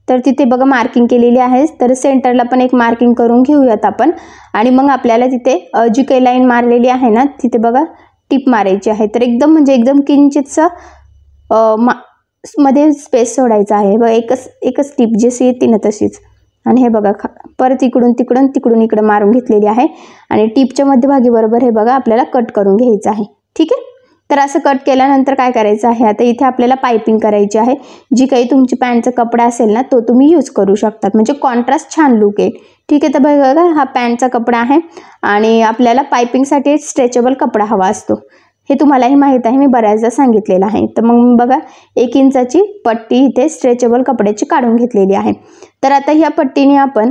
तर तिथे बघा मार्किंग केलेली आहे. तर सेंटरला पण एक मार्किंग करून घेऊयात आपण. आणि मग आपल्याला तिथे जी काही लाईन मारलेली आहे ना तिथे बघा टिप मारायची आहे. तर एकदम म्हणजे एकदम किंचितसं मध्ये स्पेस सोडायचा आहे. बघा एकच टिप जशी येते ना तशीच. आणि हे बघा परत तिकडून इकडं मारून घेतलेली आहे. आणि टिपच्या मध्यभागी बरोबर हे बघा आपल्याला कट करून घ्यायचं आहे. ठीक आहे, तर असं कट केल्यानंतर काय करायचं आहे, आता इथे आपल्याला पायपिंग करायची आहे. जी काही तुमची पॅन्टचा कपडा असेल ना तो तुम्ही यूज करू शकतात, म्हणजे कॉन्ट्रास्ट छान लुक येईल. ठीक आहे, तर बघा हा पॅन्टचा कपडा आहे आणि आपल्याला पायपिंगसाठी स्ट्रेचेबल कपडा हवा असतो. हे तुम्हालाही माहीत आहे, मी बऱ्याचदा सांगितलेलं आहे. तर मग बघा 1 इंचाची पट्टी इथे स्ट्रेचेबल कपड्याची काढून घेतलेली आहे. तर आता ह्या पट्टीने आपण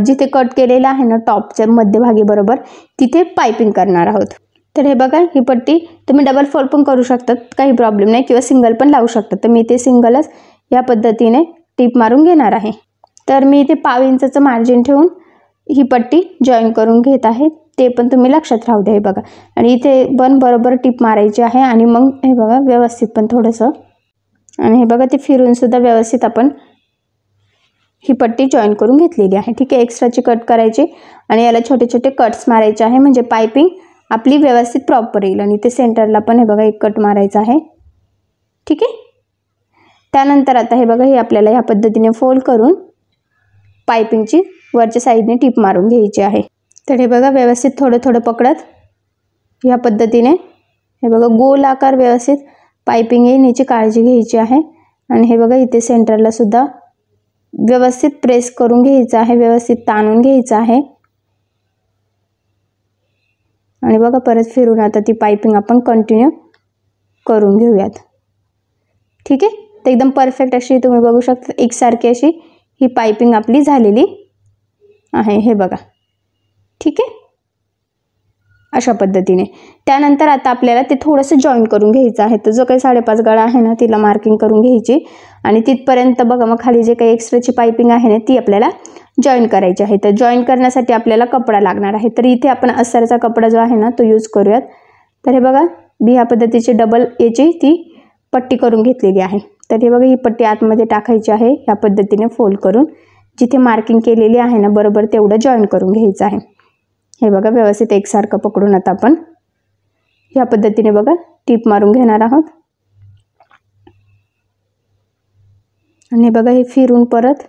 जिथे कट केलेलं आहे ना टॉपच्या मध्यभागी बरोबर तिथे पायपिंग करणार आहोत. तर हे बघा ही पट्टी तुम्ही डबल फोल्ड पण करू शकतात, काही प्रॉब्लेम नाही, किंवा सिंगल पण लावू शकतात. तर मी इथे सिंगलच या पद्धतीने टीप मारून घेणार आहे. तर मी इथे पाव इंचाचं मार्जिन ठेवून ही पट्टी जॉईन करून घेत आहे, ते पण तुम्ही लक्षात राहू द्या. हे बघा, आणि इथे पण बरोबर टीप मारायची आहे. आणि मग हे बघा व्यवस्थित पण थोडंसं, आणि हे बघा ते फिरून सुद्धा व्यवस्थित आपण ही पट्टी जॉईन करून घेतलेली आहे. ठीक आहे, एक्स्ट्राची कट करायची आणि याला छोटे छोटे कट्स मारायचे आहे, म्हणजे पायपिंग आपली व्यवस्थित प्रॉपर येईल. आणि ते सेंटरला पण हे बघा एक कट मारायचा आहे. ठीक आहे, त्यानंतर आता हे बघा हे आपल्याला ह्या पद्धतीने फोल्ड करून पायपिंगची वरच्या साईडने टीप मारून घ्यायची आहे. तर हे बघा व्यवस्थित थोडं थोडं पकडत ह्या पद्धतीने हे बघा गोल आकार व्यवस्थित पायपिंग येईल याची काळजी घ्यायची आहे. आणि हे बघा इथे सेंटरला सुद्धा व्यवस्थित प्रेस करून घ्यायचं आहे, व्यवस्थित ताणून घ्यायचं आहे. आणि बघा परत फिरून आता ती पायपिंग आपण कंटिन्यू करून घेऊयात. ठीक आहे, तर एकदम परफेक्ट अशी तुम्ही बघू शकता एकसारखी अशी ही पायपिंग आपली झालेली आहे हे बघा, ठीक आहे, अशा पद्धतीने. त्यानंतर आता आपल्याला ते थोडंसं जॉईन करून घ्यायचं आहे. तर जो काही 5.5 गळा आहे ना तिला मार्किंग करून घ्यायची आणि तिथपर्यंत बघा मग खाली जे काही एक्स्ट्राची पायपिंग आहे ना ती आपल्याला जॉईन करायची आहे. तर जॉईन करण्यासाठी आपल्याला कपडा लागणार आहे. तर इथे आपण अस्तरचा कपडा जो आहे ना तो यूज करूयात. तर हे बघा मी ह्या पद्धतीची डबल याची ती पट्टी करून घेतलेली आहे. तर हे बघा ही पट्टी आतमध्ये टाकायची आहे. ह्या पद्धतीने फोल्ड करून जिथे मार्किंग केलेली आहे ना बरोबर तेवढं जॉईन करून घ्यायचं आहे. हे बघा व्यवस्थित एकसारखं पकडून आता आपण ह्या पद्धतीने बघा टीप मारून घेणार आहोत. आणि बघा हे फिरून परत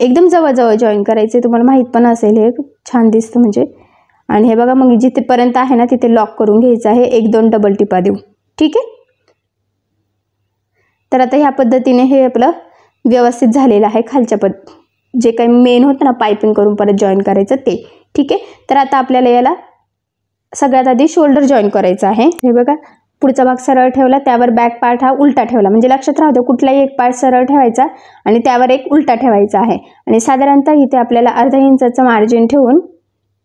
एकदम जवळजवळ जॉईन करायचे. तुम्हाला माहीत पण असेल हे छान दिसतं म्हणजे. आणि हे बघा मग जिथेपर्यंत आहे ना तिथे लॉक करून घ्यायचं आहे. 1-2 डबल टिपा देऊ, ठीक आहे. तर आता ह्या पद्धतीने हे आपलं व्यवस्थित झालेलं आहे. खालच्या जे काही मेन होतं ना पायपिंग करून परत जॉईन करायचं ते, ठीक आहे. तर आता आपल्याला याला सगळ्यात आधी शोल्डर जॉईन करायचं आहे. हे बघा पुढचा भाग सरळ ठेवला, त्यावर बॅक पार्ट हा उलटा ठेवला. म्हणजे लक्षात राहू दे कुठलाही एक पार्ट सरळ ठेवायचा आणि त्यावर एक उलटा ठेवायचा आहे. आणि साधारणतः इथे आपल्याला अर्धा इंचाचं मार्जिन ठेवून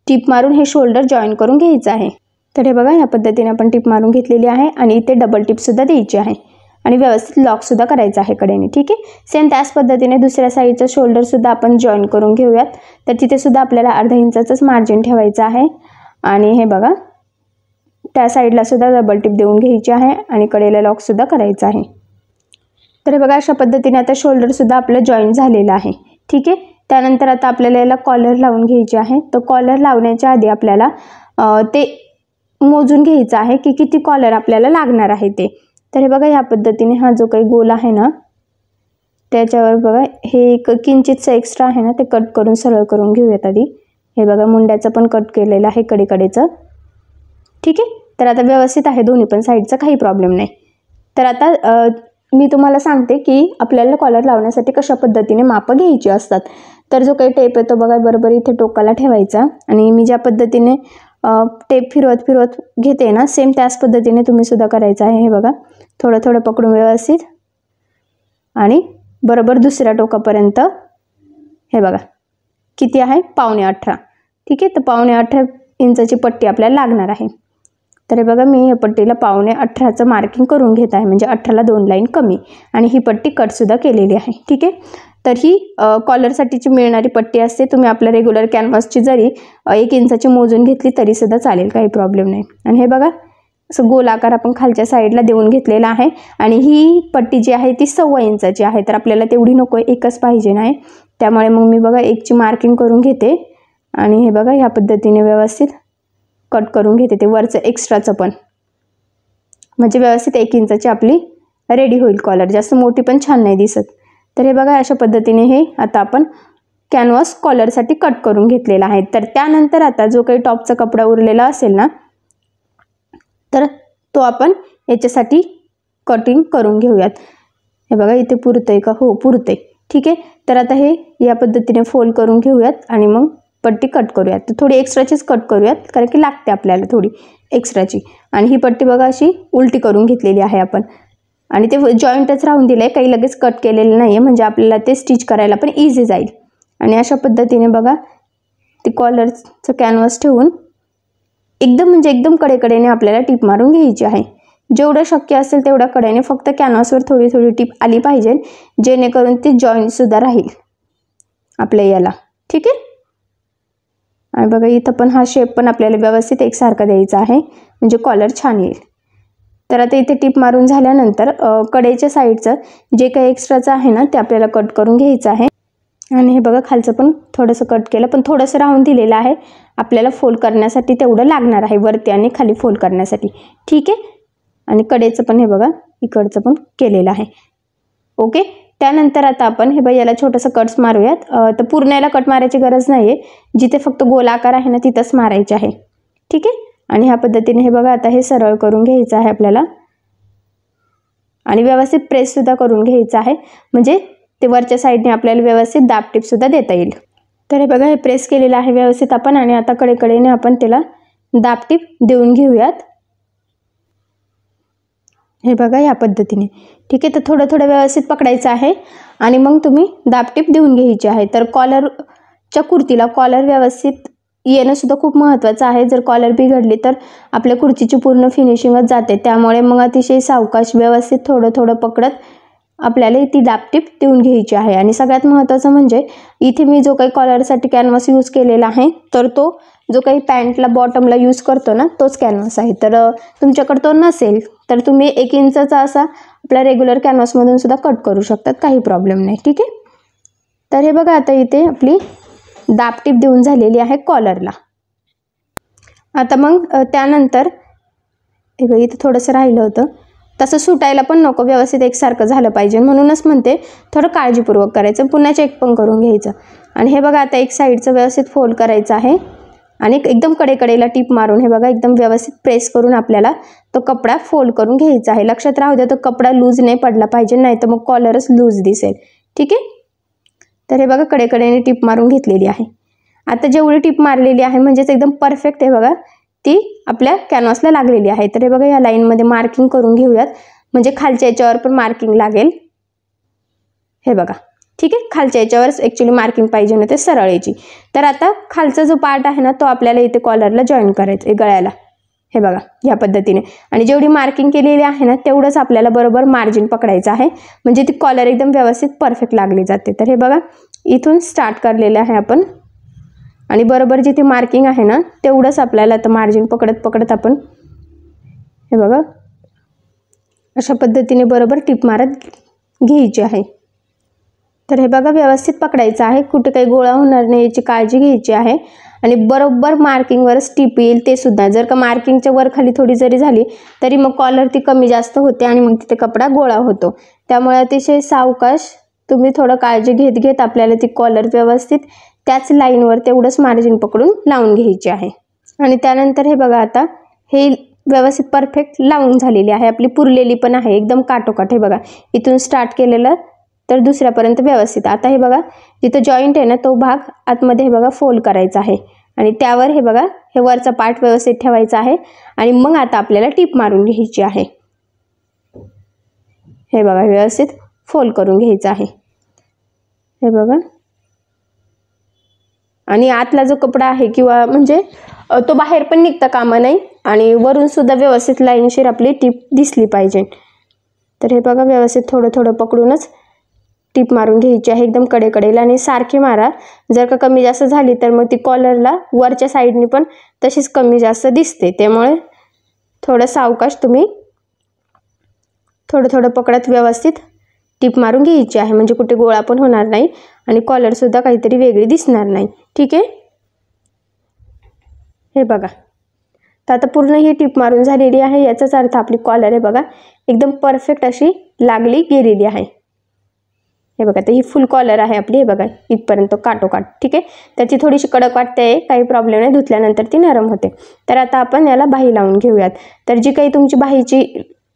टिप मारून हे शोल्डर जॉईन करून घ्यायचं आहे. तर हे बघा ह्या पद्धतीने आपण टिप मारून घेतलेली आहे आणि इथे डबल टिपसुद्धा द्यायची आहे आणि व्यवस्थित लॉकसुद्धा करायचं आहे कडेने, ठीक आहे. सेम त्याच पद्धतीने दुसऱ्या साईडचं शोल्डरसुद्धा आपण जॉईन करून घेऊयात. तर तिथेसुद्धा आपल्याला अर्धा इंचाचंच मार्जिन ठेवायचं आहे. आणि हे बघा त्या साईडला सुद्धा डबल टिप देऊन घ्यायची आहे आणि कडेला लॉकसुद्धा करायचं आहे. तर हे बघा अशा पद्धतीने आता शोल्डरसुद्धा आपलं जॉईन झालेलं आहे, ठीक आहे. त्यानंतर आता आपल्याला याला कॉलर लावून घ्यायची आहे. तर कॉलर लावण्याच्या आधी आपल्याला ते मोजून घ्यायचं आहे की किती कॉलर आपल्याला लागणार आहे ते. तर हे बघा ह्या पद्धतीने हा जो काही गोल आहे ना त्याच्यावर बघा हे एक किंचितचं एक्स्ट्रा आहे ना ते कट करून सरळ करून घेऊयात आधी. हे बघा मुंड्याचं पण कट केलेलं आहे कडेकडेचं, ठीक आहे. तर आता व्यवस्थित आहे दोन्ही पण साईडचा, काही प्रॉब्लेम नाही. तर आता मी तुम्हाला सांगते की आपल्याला कॉलर लावण्यासाठी कशा पद्धतीने मापं घ्यायची असतात. तर जो काही टेप येतो बघा बरोबर इथे टोकाला ठेवायचा आणि मी ज्या पद्धतीने टेप फिरवत फिरवत घेते ना सेम त्याच पद्धतीने तुम्ही सुद्धा करायचं आहे. हे बघा थोडं थोडं पकडून व्यवस्थित आणि बरोबर दुसऱ्या टोकापर्यंत हे बघा किती आहे 18.5, ठीक आहे. तर 18.5 इंचाची पट्टी आपल्याला लागणार आहे. तर हे बघा मी या पट्टीला 18.5चं मार्किंग करून घेत आहे म्हणजे 18ला 2 लाईन कमी आणि ही पट्टी कटसुद्धा केलेली आहे, ठीक आहे. तर ही कॉलरसाठीची मिळणारी पट्टी असते. तुम्ही आपल्या रेग्युलर कॅनव्हासची जरी 1 इंचाची मोजून घेतली तरीसुद्धा चालेल, काही प्रॉब्लेम नाही. आणि हे बघा असं गोल आकार आपण खालच्या साईडला देऊन घेतलेला आहे आणि ही पट्टी जी आहे ती 1.25 इंचाची आहे. तर आपल्याला तेवढी नको, एकच पाहिजे नाही. त्यामुळे मग मी बघा 1ची मार्किंग करून घेते आणि हे बघा ह्या पद्धतीने व्यवस्थित कट करून घेते ते वरचं एक्स्ट्राचं पण, म्हणजे व्यवस्थित 1 इंचाची आपली रेडी होईल कॉलर. जास्त मोठी पण छान नाही दिसत. तर हे बघा अशा पद्धतीने हे आता आपण कॅनव्हास कॉलरसाठी कट करून घेतलेला आहे. तर त्यानंतर आता जो काही टॉपचा कपडा उरलेला असेल ना तर तो आपण याच्यासाठी कटिंग करून घेऊयात. हे बघा इथे पुरतंय का? हो पुरतंय, ठीक आहे. तर आता हे या पद्धतीने फोल्ड करून घेऊयात आणि मग पट्टी कट करूयात. तर थोडी एक्स्ट्राचीच कट करूयात कारण की लागते आपल्याला थोडी एक्स्ट्राची. आणि ही पट्टी बघा अशी उलटी करून घेतलेली आहे आपण आणि ते जॉईंटच राहून दिलं आहे, काही लगेच कट केलेलं नाही आहे म्हणजे आपल्याला ते स्टिच करायला पण इझी जाईल. आणि अशा पद्धतीने बघा ते कॉलरचं कॅनव्हास ठेवून एकदम म्हणजे एकदम कडेकडेने आपल्याला टिप मारून घ्यायची आहे. जेवढं शक्य असेल तेवढ्या कडेने, फक्त कॅनव्हासवर थोडी थोडी टिप आली पाहिजे जेणेकरून ते जॉईंटसुद्धा राहील आपल्या याला, ठीक आहे. आणि बघा इथं पण हा शेप पण आपल्याला व्यवस्थित एकसारखा द्यायचा आहे म्हणजे कॉलर छान येईल. तर आता इथे टिप मारून झाल्यानंतर कडेच्या साईडचं जे काही एक्स्ट्राचं आहे ना ते आपल्याला कट करून घ्यायचं आहे. आणि हे बघा खालचं पण थोडंसं कट केलं पण थोडंसं राहून दिलेलं आहे आपल्याला फोल्ड करण्यासाठी, तेवढं लागणार आहे वरती आणि खाली फोल्ड करण्यासाठी, ठीक आहे. आणि कडेचं पण हे बघा इकडचं पण केलेलं आहे, ओके. त्यानंतर आता आपण हे बघा याला छोटंसं कट्स मारूयात. तर पूर्ण याला कट मारायची गरज नाही आहे, जिथे फक्त गोल आकार आहे ना तिथंच मारायचे आहे, ठीक आहे. आणि ह्या पद्धतीने हे बघा आता हे सरळ करून घ्यायचं आहे आपल्याला आणि व्यवस्थित प्रेससुद्धा करून घ्यायचं आहे म्हणजे ते वरच्या साईडने आपल्याला व्यवस्थित दाबटीपसुद्धा देता येईल. तर हे बघा हे प्रेस केलेलं आहे व्यवस्थित आपण आणि आता कडेकडेने आपण त्याला दाबटीप देऊन घेऊयात. हे बघा या पद्धतीने, ठीक आहे. तर थोडं थोडं व्यवस्थित पकडायचं आहे आणि मग तुम्ही दाबटीप देऊन घ्यायची आहे. तर कॉलर च्या कुर्तीला कॉलर व्यवस्थित येणं सुद्धा खूप महत्त्वाचं आहे. जर कॉलर बिघडली तर आपल्या कुर्तीची पूर्ण फिनिशिंगच जाते. त्यामुळे मग अतिशय सावकाश व्यवस्थित थोडं थोडं पकडत आपल्याला ती दाबटीप देऊन घ्यायची आहे. आणि सगळ्यात महत्त्वाचं म्हणजे इथे मी जो काही कॉलरसाठी कॅनव्हास यूज केलेला आहे तर तो जो काही पॅन्टला बॉटमला यूज करतो ना तोच कॅनव्हास आहे. तर तुमच्याकडे तो नसेल तर तुम्ही 1 इंचाचा असा आपल्या रेग्युलर कॅनव्हासमधून सुद्धा कट करू शकतात, काही प्रॉब्लेम नाही. ठीक आहे. तर हे बघा आता इथे आपली दाबटीप देऊन झालेली आहे कॉलरला. आता मग त्यानंतर हे बघा इथे थोडंसं राहिलं होतं, तसं सुटायला पण नको, व्यवस्थित एकसारखं झालं पाहिजे. म्हणूनच म्हणते थोडं काळजीपूर्वक करायचं, पुन्हा चेक पण करून घ्यायचं. आणि हे बघा आता एक साईडचं व्यवस्थित फोल्ड करायचं आहे आणि एकदम कडेकडेला टीप मारून हे बघा एकदम व्यवस्थित प्रेस करून आपल्याला तो कपडा फोल्ड करून घ्यायचा आहे. लक्षात राहू द्या तो कपडा लूज नाही पडला पाहिजे, नाही तर मग कॉलरच लूज दिसेल. ठीक आहे. तर हे बघा कडेकडेने टीप मारून घेतलेली आहे. आता जेवढी टीप मारलेली आहे म्हणजेच एकदम परफेक्ट आहे बघा, ती आपल्या कॅनव्हासला लागलेली आहे. तर हे बघा या लाईनमध्ये मार्किंग करून घेऊयात, म्हणजे खालच्या याच्यावर पण मार्किंग लागेल. हे बघा. ठीक आहे. खालच्या याच्यावरच ॲक्च्युली मार्किंग पाहिजे ना ते सरळ याची. तर आता खालचा जो पार्ट आहे ना तो आपल्याला इथे कॉलरला जॉईन करायचं आहे गळ्याला. हे बघा या पद्धतीने. आणि जेवढी मार्किंग केलेली आहे ना तेवढंच आपल्याला बरोबर मार्जिन पकडायचं आहे, म्हणजे ती कॉलर एकदम व्यवस्थित परफेक्ट लागली जाते. तर हे बघा इथून स्टार्ट करलेलं आहे आपण आणि बरोबर जिथे मार्किंग आहे ना तेवढंच आपल्याला आता मार्जिन पकडत पकडत आपण हे बघा अशा पद्धतीने बरोबर टीप मारत घ्यायची आहे. तर हे बघा व्यवस्थित पकडायचं आहे, कुठे काही गोळा होणार नाही याची काळजी घ्यायची आहे. आणि बरोबर मार्किंगवरच टीप येईल ते सुद्धा. जर का मार्किंगच्या वर खाली थोडी जरी झाली तरी मग कॉलर ती कमी जास्त होते आणि मग तिथे कपडा गोळा होतो. त्यामुळे अतिशय सावकाश तुम्ही थोडं काळजी घेत घेत आपल्याला ती कॉलर व्यवस्थित त्याच लाईनवर तेवढंच मार्जिन पकडून लावून घ्यायची आहे. आणि त्यानंतर हे बघा आता हे व्यवस्थित परफेक्ट लावून झालेली आहे, आपली पुरलेली पण आहे एकदम काटोकाट. हे बघा इथून स्टार्ट केलेलं तर दुसऱ्यापर्यंत व्यवस्थित. आता हे बघा जिथं जॉईंट आहे ना तो भाग आतमध्ये हे बघा फोल्ड करायचा आहे आणि त्यावर हे बघा हे वरचा पार्ट व्यवस्थित ठेवायचा आहे आणि मग आता आपल्याला टीप मारून घ्यायची आहे. हे बघा व्यवस्थित फोल्ड करून घ्यायचं आहे. हे बघा. आणि आतला जो कपडा आहे किंवा म्हणजे तो बाहेर पण निघता कामा नाही आणि वरून सुद्धा व्यवस्थित लाईनशीर आपली टीप दिसली पाहिजे. तर हे बघा व्यवस्थित थोडं थोडं पकडूनच टीप मारून घ्यायची आहे एकदम कडेकडेला आणि सारखी मारा. जर का कमी जास्त झाली तर मग ती कॉलरला वरच्या साईडनी पण तशीच कमी जास्त दिसते. त्यामुळे थोडं सावकाश तुम्ही थोडं थोडं पकडत व्यवस्थित टीप मारून घ्यायची आहे, म्हणजे कुठे गोळा पण होणार नाही आणि कॉलरसुद्धा काहीतरी वेगळी दिसणार नाही. ठीक आहे. हे बघा तर आता पूर्ण ही टीप मारून झालेली आहे, याचाच अर्थ आपली कॉलर आहे बघा एकदम परफेक्ट अशी लागली गेलेली आहे. हे बघा तर ही फुल कॉलर आहे आपली. हे बघा इथपर्यंत काटोकाट. ठीक आहे. त्याची थोडीशी कडक वाटते, काही प्रॉब्लेम नाही, धुतल्यानंतर ती नरम होते. तर आता आपण याला बाही लावून घेऊयात. तर जी काही तुमची बाहीची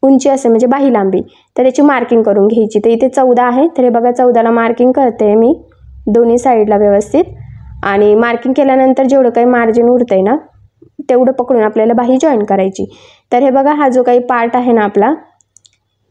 उंची असेल म्हणजे बाही लांबी तर त्याची मार्किंग करून घ्यायची. तर इथे 14 आहे, तर हे बघा 14ला मार्किंग करते मी दोन्ही साईडला व्यवस्थित. आणि मार्किंग केल्यानंतर जेवढं काही मार्जिन उरतंय ना तेवढं पकडून आपल्याला बाही जॉईन करायची. तर हे बघा हा जो काही पार्ट आहे ना आपला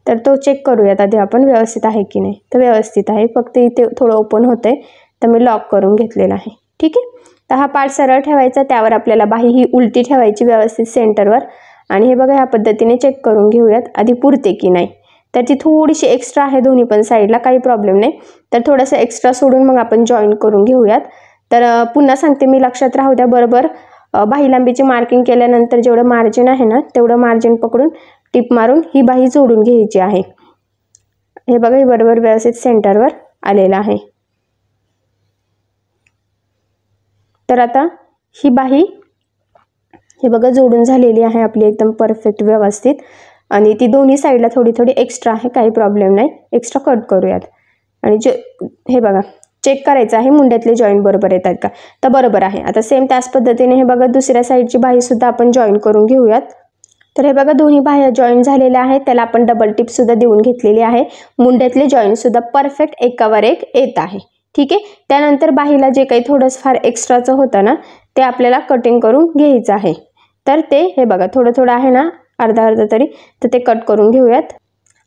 तर तो चेक करूयात आधी आपण व्यवस्थित आहे की नाही. तर व्यवस्थित आहे, फक्त इथे थोडं ओपन होतंय तर मी लॉक करून घेतलेलं आहे. ठीक आहे. तर हा पार्ट सरळ ठेवायचा, त्यावर आपल्याला बाही ही उलटी ठेवायची व्यवस्थित सेंटरवर. आणि हे बघा ह्या पद्धतीने चेक करून घेऊयात आधी पुरते की नाही. तर ती थोडीशी एक्स्ट्रा आहे दोन्ही पण साईडला, काही प्रॉब्लेम नाही. तर थोडंसं एक्स्ट्रा सोडून मग आपण जॉईन करून घेऊयात. तर पुन्हा सांगते मी, लक्षात राहू द्या बरोबर बाही लांबीची मार्किंग केल्यानंतर जेवढं मार्जिन आहे ना तेवढं मार्जिन पकडून टीप मारून ही बाही जोडून घ्यायची आहे. हे बघा ही बरोबर व्यवस्थित सेंटरवर आलेलं आहे. तर आता ही बाही हे बघा जोडून झालेली आहे आपली एकदम परफेक्ट व्यवस्थित. आणि ती दोन्ही साईडला थोडी थोडी एक्स्ट्रा आहे, काही प्रॉब्लेम नाही, एक्स्ट्रा कट करूयात. आणि हे बघा चेक करायचं आहे मुंड्यातले जॉईंट बरोबर येतात का. तर बरोबर आहे. आता सेम त्याच पद्धतीने हे बघा दुसऱ्या साईडची बाहीसुद्धा आपण जॉईन करून घेऊयात. तर हे बघा दोन्ही बाह्या जॉईन झालेल्या आहेत, त्याला आपण डबल टिपसुद्धा देऊन घेतलेली आहे. मुंड्यातले जॉईंटसुद्धा परफेक्ट एकावर एक येत आहे. ठीक आहे. त्यानंतर बाहीला जे काही थोडंसं फार एक्स्ट्राचं होतं ना ते आपल्याला कटिंग करून घ्यायचं आहे. तर ते हे बघा थोडं थोडं आहे ना अर्धा अर्धा तरी, तर ते कट करून घेऊयात.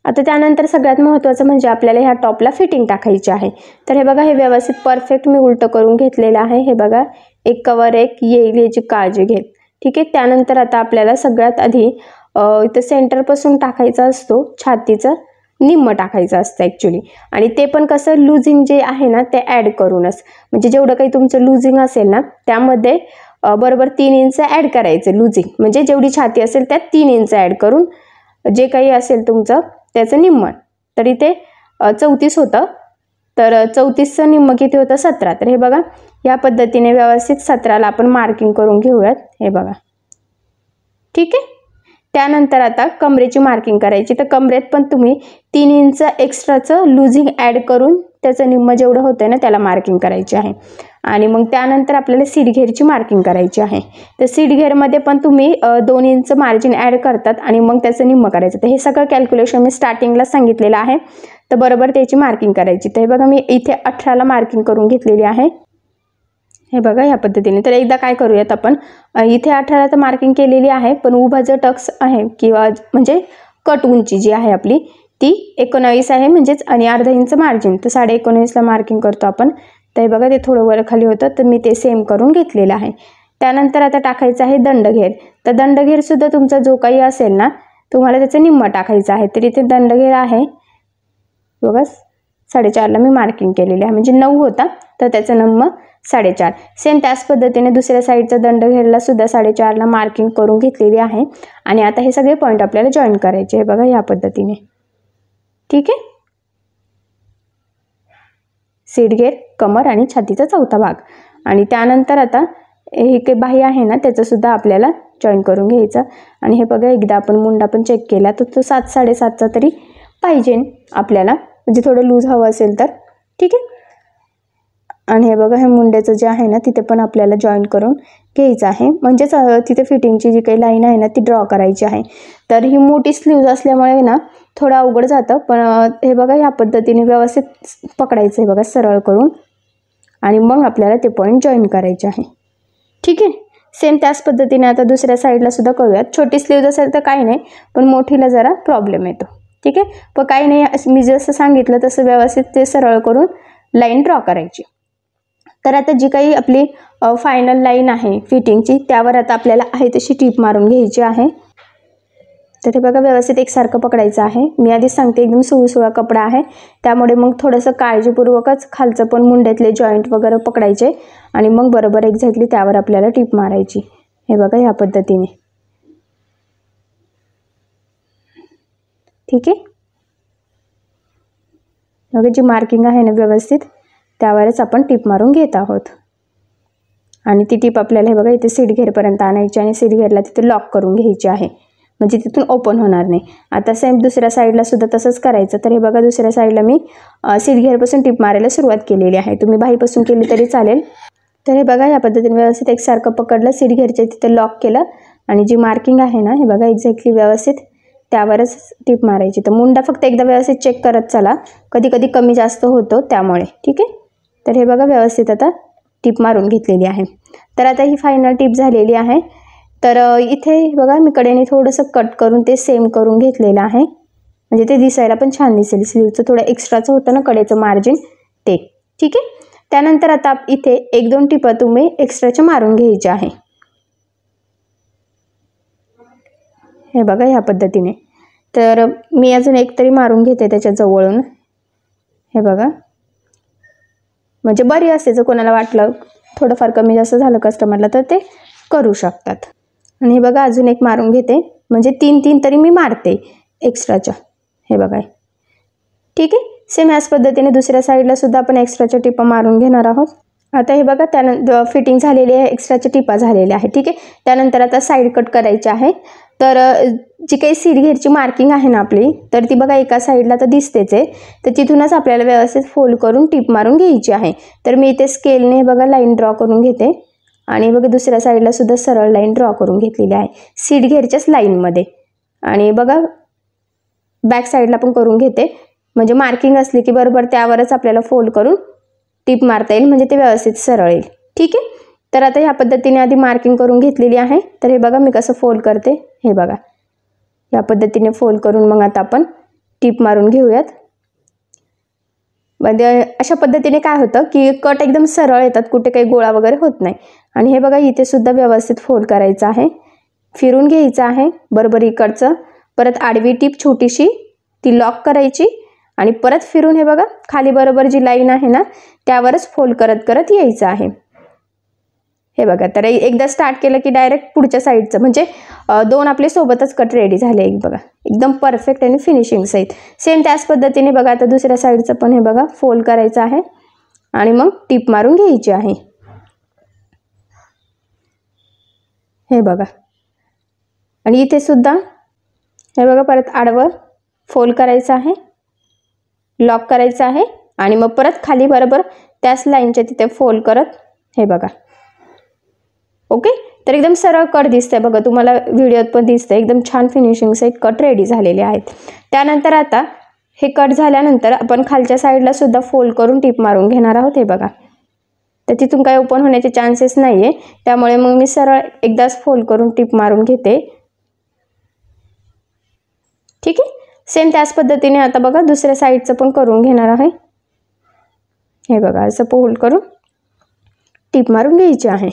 आता त्यानंतर सगळ्यात महत्त्वाचं म्हणजे आपल्याला ह्या टॉपला फिटिंग टाकायची आहे. तर हे बघा, हे व्यवस्थित परफेक्ट मी उलटं करून घेतलेलं आहे. हे बघा, एक कवर एक येईल याची काळजी घेत. ठीक आहे. त्यानंतर आता आपल्याला सगळ्यात आधी इथं सेंटरपासून टाकायचा असतो, छातीचं निम्म टाकायचं असतं ॲक्च्युली. आणि ते पण कसं, लुझिंग जे आहे ना ते ॲड करूनच, म्हणजे जेवढं काही तुमचं लुझिंग असेल ना त्यामध्ये बरोबर 3 इंच ॲड करायचं लुझिंग. म्हणजे जेवढी छाती असेल त्यात 3 इंच ॲड करून जे काही असेल तुमचं त्याचं निम्म. तर इथे 34 होतं, तर 34चं निम्म किती होतं, 17. तर हे बघा, या पद्धतीने व्यवस्थित 17ला आपण मार्किंग करून घेऊयात. हे बघा. ठीक आहे. त्यानंतर आता कमरेची मार्किंग करायची. तर कमरेत पण तुम्ही 3 इंच एक्स्ट्राचं लुझिंग ॲड करून त्याचं निम्म जेवढं होतं ना त्याला मार्किंग करायची आहे. आणि मग त्यानंतर आपल्याला सीट घेरची मार्किंग करायची आहे. तर सीट घेरमध्ये पण तुम्ही 2 इंच मार्जिन ॲड करतात आणि मग त्याचं निम्म करायचं. तर हे सगळं कॅल्क्युलेशन मी स्टार्टिंगला सांगितलेलं आहे. तर बरोबर त्याची मार्किंग करायची. तर हे बघा, मी इथे 18ला मार्किंग करून घेतलेली आहे. हे बघा, या पद्धतीने. तर एकदा काय करूयात आपण, इथे 18ला तर मार्किंग केलेली आहे, पण उभा जो टक्स आहे किंवा म्हणजे कट उंची जी आहे आपली ती 19 आहे, म्हणजेच आणि अर्धा इंच मार्जिन. तर 19.5ला मार्किंग करतो आपण. तर हे बघा, ते थोडं वर खाली होतं, तर मी ते सेम करून घेतलेलं आहे. त्यानंतर आता टाकायचं आहे दंडघेर. तर दंडघेरसुद्धा तुमचा जो काही असेल ना तुम्हाला त्याचं निम्म टाकायचं आहे. तर इथे दंडघेर आहे बघा, 4.5ला मी मार्किंग केलेली आहे, म्हणजे 9 होता तर त्याचं निम्म 4.5. सेम त्याच पद्धतीने दुसऱ्या साईडचा दंडघेरला सुद्धा 4.5ला मार्किंग करून घेतलेली आहे. आणि आता हे सगळे पॉईंट आपल्याला जॉईन करायचे. हे बघा, या पद्धतीने. ठीक आहे. सीट घेर, कमर आणि छातीचा चौथा भाग. आणि त्यानंतर आता हे काही बाही आहे ना त्याचं सुद्धा आपल्याला जॉईन करून घ्यायचं. आणि हे बघा, एकदा आपण मुंडा पण चेक केला तर तो 7-7.5चा तरी पाहिजे आपल्याला, म्हणजे थोडं लूज हवं असेल तर. ठीक आहे. आणि हे बघा, हे मुंड्याचं जे आहे ना तिथे पण आपल्याला जॉईन करून घ्यायचं आहे, म्हणजेच तिथे फिटिंगची जी काही लाईन आहे ना ती ड्रॉ करायची आहे. तर ही मोठी स्लीव्ज असल्यामुळे ना थोडं अवघड जातं, पण हे बघा, या पद्धतीने व्यवस्थित पकडायचं. हे बघा, सरळ करून आणि मग आपल्याला ते पॉईंट जॉईन करायचे आहे. ठीक आहे. सेम त्याच पद्धतीने आता दुसऱ्या साईडला सुद्धा करूयात. छोटी स्लीव्ज असेल तर काही नाही, पण मोठीला जरा प्रॉब्लेम येतो. ठीक आहे. पण काही नाही, मी जसं सांगितलं तसं व्यवस्थित ते सरळ करून लाईन ड्रॉ करायची. तर आता जी काही आपली फायनल लाईन आहे फिटिंगची त्यावर आता आपल्याला आहे तशी टीप मारून घ्यायची आहे. तर हे बघा, व्यवस्थित एकसारखं पकडायचं आहे. मी आधीच सांगते, एकदम सुळसुळा कपडा आहे, त्यामुळे मग थोडंसं काळजीपूर्वकच खालचं पण मुंड्यातले जॉईंट वगैरे पकडायचे आणि मग बरोबर एक्झॅक्टली त्यावर आपल्याला टीप मारायची. हे बघा, ह्या पद्धतीने. ठीक आहे. बघा, जी मार्किंग आहे ना व्यवस्थित त्यावरच आपण टीप मारून घेत आहोत. आणि ती टीप आपल्याला हे बघा इथे सीट घेरपर्यंत आणायची आणि सीट घेरला तिथे लॉक करून घ्यायची आहे, म्हणजे तिथून ओपन होणार नाही. आता सेम दुसऱ्या साईडला सुद्धा तसंच करायचं. तर हे बघा, दुसऱ्या साईडला मी सीट घेरपासून टीप मारायला सुरुवात केलेली आहे. तुम्ही बाहीपासून केली तरी चालेल. तर हे बघा, या पद्धतीने व्यवस्थित एकसारखं पकडलं, सीट घेरच्या तिथे लॉक केलं आणि जी मार्किंग आहे ना हे बघा एक्झॅक्टली व्यवस्थित त्यावरच टीप मारायची. तर मुंडा फक्त एकदा व्यवस्थित चेक करत चला, कधी कधी कमी जास्त होतो त्यामुळे. ठीक आहे. तर हे बघा, व्यवस्थित आता टीप मारून घेतलेली आहे. तर आता ही फायनल टीप झालेली आहे. तर इथे बघा, मी कडेने थोडंसं कट करून ते सेम करून घेतलेलं आहे, म्हणजे ते दिसायला पण छान दिसेल. स्लीवचं थोडं एक्स्ट्राचं होतं ना कडेचं मार्जिन ते. ठीक आहे. त्यानंतर आता इथे 1-2 टिपा तुम्ही एक्स्ट्राच्या मारून घ्यायच्या आहे. हे बघा, ह्या पद्धतीने. तर मी अजून एक तरी मारून घेते त्याच्या जवळून. हे बघा, म्हणजे बरी असते, जर कोणाला वाटलं थोडंफार कमी जास्त झालं कस्टमरला तर ते करू शकतात. आणि हे बघा, अजून एक मारून घेते, म्हणजे 3-3 तरी मी मारते एक्स्ट्राच्या. हे बघा. ठीक आहे. सेम ह्याच पद्धतीने दुसऱ्या साईडला सुद्धा आपण एक्स्ट्राच्या टिपा मारून घेणार आहोत. आता हे बघा, त्यानंतर फिटिंग झालेली आहे, एक्स्ट्राच्या टिपा झालेल्या आहे. ठीक आहे. त्यानंतर आता साईड कट करायची आहे. तर जी काही सीट घेरची मार्किंग आहे ना आपली, तर ती बघा एका साईडला तर दिसतेच आहे, तर तिथूनच आपल्याला व्यवस्थित फोल्ड करून टीप मारून घ्यायची आहे. तर मी इथे स्केलने बघा लाईन ड्रॉ करून घेते आणि बघा दुसऱ्या साईडला सुद्धा सरळ लाईन ड्रॉ करून घेतलेली आहे सीट घेरच्याच लाईनमध्ये. आणि बघा बॅक साईडला पण करून घेते, म्हणजे मार्किंग असली की बरोबर त्यावरच आपल्याला फोल्ड करून टीप मारता येईल, म्हणजे ते व्यवस्थित सरळ येईल. ठीक आहे. तर आता ह्या पद्धतीने आधी मार्किंग करून घेतलेली आहे. तर हे बघा मी कसं फोल्ड करते. हे बघा, या पद्धतीने फोल्ड करून मग आता आपण टिप मारून घेऊयात. म्हणजे अशा पद्धतीने काय होतं की कट एकदम सरळ येतात, कुठे काही गोळा वगैरे होत नाही. आणि हे बघा इथे सुद्धा व्यवस्थित फोल्ड करायचं आहे, फिरून घ्यायचं आहे बरोबर इकडचं. परत आडवी टीप छोटीशी ती लॉक करायची आणि परत फिरून हे बघा खाली बरोबर जी लाईन आहे ना त्यावरच फोल्ड करत करत यायचं आहे. हे बघा, तर एकदा स्टार्ट केलं की डायरेक्ट पुढच्या साईडचं म्हणजे दोन आपले सोबतच कट रेडी झाले. एक बघा एकदम परफेक्ट आणि फिनिशिंग सहित. सेम त्याच पद्धतीने बघा आता दुसऱ्या साईडचं पण हे बघा फोल्ड करायचं आहे आणि मग टिप मारून घ्यायची आहे. हे बघा, आणि इथे सुद्धा हे बघा परत आडवं फोल्ड करायचं आहे, लॉक करायचं आहे आणि मग परत खाली बरोबर त्याच लाईनच्या तिथे फोल्ड करत हे बघा. ओके, तर एकदम सरळ कट दिसतंय बघा, तुम्हाला व्हिडिओत पण दिसतंय एकदम छान फिनिशिंग सहित कट रेडी झालेले आहेत. त्यानंतर आता हे कट झाल्यानंतर आपण खालच्या साईडला सुद्धा फोल्ड करून टिप मारून घेणार आहोत. हे बघा, तर तिथून काही ओपन होण्याचे चान्सेस नाही आहे, त्यामुळे मग मी सरळ एकदाच फोल्ड करून टिप मारून घेते. ठीक आहे, सेम त्याच पद्धतीने आता बघा दुसऱ्या साईडचं पण करून घेणार आहे. हे बघा असं फोल्ड करून टिप मारून घ्यायची आहे.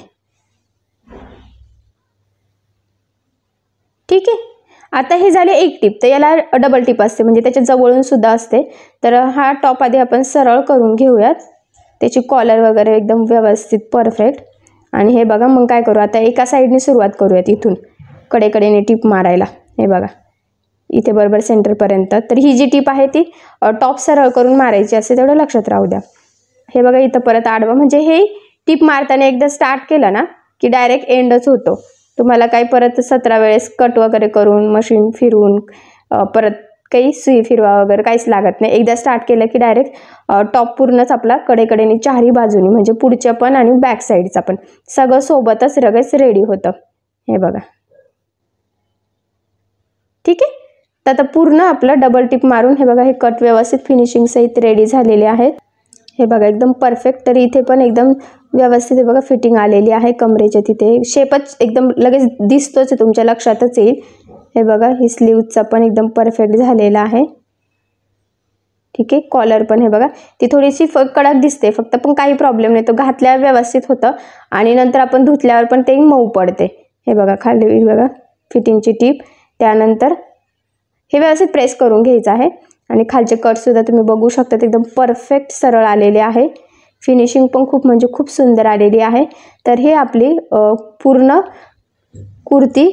ठीक आहे, आता हे झाले एक टिप. तर याला डबल टिप असते म्हणजे त्याच्या जवळून सुद्धा असते. तर हा टॉप आधी आपण सरळ करून घेऊयात, त्याची कॉलर वगैरे एकदम व्यवस्थित परफेक्ट. आणि हे बघा मग काय करू, आता एका साईडने सुरुवात करूयात, इथून कडेकडेने टिप मारायला. हे बघा इथे बरोबर सेंटरपर्यंत. तर ही जी टिप आहे ती टॉप सरळ करून मारायची असते, तेवढं लक्षात राहू द्या. हे बघा इथं परत आडवं, म्हणजे हे टिप मारताना एकदा स्टार्ट केलं ना की डायरेक्ट एंडच होतो. तुम्हाला काही परत 17 वेळेस कट वगैरे करून मशीन फिरून परत काही सुई फिरवा वगैरे काहीच लागत नाही. एकदा स्टार्ट केलं की डायरेक्ट टॉप पूर्णच आपला कडेकडेने चारही बाजूनी म्हणजे पुढच्या पण आणि बॅक साईडचा पण सगळं सोबतच लगेच रेडी होतं. हे बघा, ठीक आहे. तर आता पूर्ण आपलं डबल टिप मारून हे बघा हे कट व्यवस्थित फिनिशिंग सहित रेडी झालेले आहेत. हे बघा एकदम परफेक्ट. तर इथे पण एकदम व्यवस्थित हे बघा फिटिंग आलेली आहे कमरेच्या तिथे. शेपच एकदम लगेच दिसतोच, तुमच्या लक्षातच येईल. हे बघा ही स्लीवचा पण एकदम परफेक्ट झालेला आहे. ठीक आहे, कॉलर पण हे बघा ती थोडीशी कडक दिसते फक्त, पण काही प्रॉब्लेम नाही, तो घातल्यावर व्यवस्थित होतं आणि नंतर आपण धुतल्यावर पण ते मऊ पडते. हे बघा खाली बघा फिटिंगची टिप. त्यानंतर हे व्यवस्थित प्रेस करून घ्यायचं आहे आणि खालचे कटसुद्धा तुम्ही बघू शकता एकदम परफेक्ट सरळ आलेले आहे. फिनिशिंग पण खूप म्हणजे खूप सुंदर आलेली आहे. तर हे आपली पूर्ण कुर्ती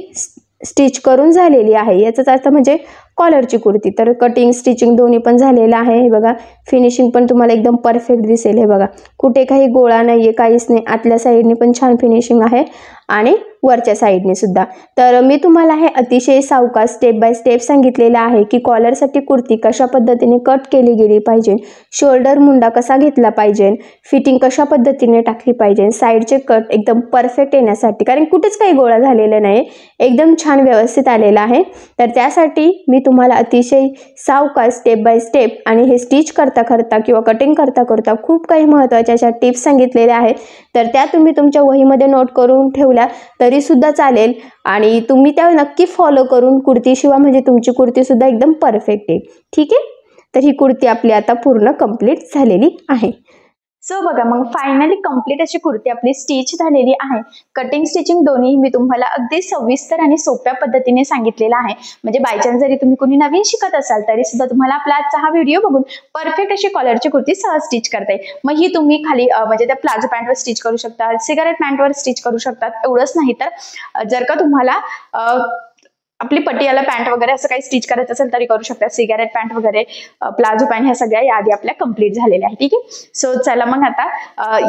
स्टिच करून झालेली आहे. याचाच अर्थ म्हणजे कॉलरची कुर्ती. तर कटिंग स्टिचिंग दोन्ही पण झालेलं आहे. हे बघा फिनिशिंग पण तुम्हाला एकदम परफेक्ट दिसेल. हे बघा कुठे काही गोळा नाही आहे, काहीच नाही. आतल्या साईडने पण छान फिनिशिंग आहे आणि वरच्या साईडने सुद्धा. तर मी तुम्हाला हे अतिशय सावकाश स्टेप बाय स्टेप सांगितलेलं आहे की कॉलरसाठी कुर्ती कशा पद्धतीने कट केली गेली पाहिजे, शोल्डर मुंडा कसा घेतला पाहिजे, फिटिंग कशा पद्धतीने टाकली पाहिजे, साईडचे कट एकदम परफेक्ट येण्यासाठी, कारण कुठेच काही गोळा झालेला नाही, एकदम छान व्यवस्थित आलेला आहे. तर त्यासाठी मी तुम्हाला अतिशय सावकाश स्टेप बाय स्टेप आणि हे स्टिच करता करता किंवा कटिंग करता करता खूप काही महत्त्वाच्या अशा टिप्स सांगितलेल्या आहेत. तर त्या तुम्ही तुमच्या वहीमध्ये नोट करून ठेवल्या तरी सुद्धा चालेल आणि तुम्ही त्या नक्की फॉलो करून कुर्ती शिवा, म्हणजे तुमची कुर्ती सुद्धा एकदम परफेक्ट येईल. ठीक आहे, तर ही कुर्ती आपली आता पूर्ण कंप्लीट झालेली आहे. सो बघा मग फायनली कंप्लीट अशी कुर्ती आपली स्टिच झालेली आहे. कटिंग स्टिचिंग दोन्ही मी तुम्हाला अगदी सविस्तर आणि सोप्या पद्धतीने सांगितलेला आहे. म्हणजे बायचान्स जरी तुम्ही कोणी नवीन शिकत असाल तरी सुद्धा तुम्हाला आपला आजचा हा व्हिडिओ बघून परफेक्ट अशी कॉलरची कुर्ती सहज स्टिच करता येईल. मग ही तुम्ही खाली म्हणजे त्या प्लाझो पॅन्टवर स्टिच करू शकता, सिगारेट पॅन्टवर स्टिच करू शकता. एवढंच नाही तर जर का तुम्हाला आपली पटियाला पॅन्ट वगैरे असं काही स्टिच करायचं असेल तरी करू शकता. सिगारेट पॅन्ट वगैरे प्लाझो पॅन्ट ह्या सगळ्या याआधी आपल्या कंप्लीट झालेल्या आहेत. ठीक आहे, सो चला मग आता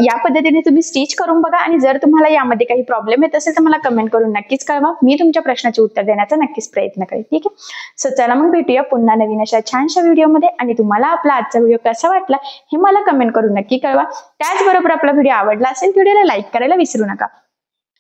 या पद्धतीने तुम्ही स्टिच करून बघा आणि जर तुम्हाला यामध्ये काही प्रॉब्लेम येत असेल तर मला कमेंट करून नक्कीच कळवा. मी तुमच्या प्रश्नाचे उत्तर देण्याचा नक्कीच प्रयत्न करेन. ठीक आहे, सो चला मग भेटूया पुन्हा नवीन अशा छानशा व्हिडिओमध्ये आणि तुम्हाला आपला आजचा व्हिडिओ कसा वाटला हे मला कमेंट करून नक्की कळवा. त्याचबरोबर आपला व्हिडिओ आवडला असेल व्हिडिओला लाईक करायला विसरू नका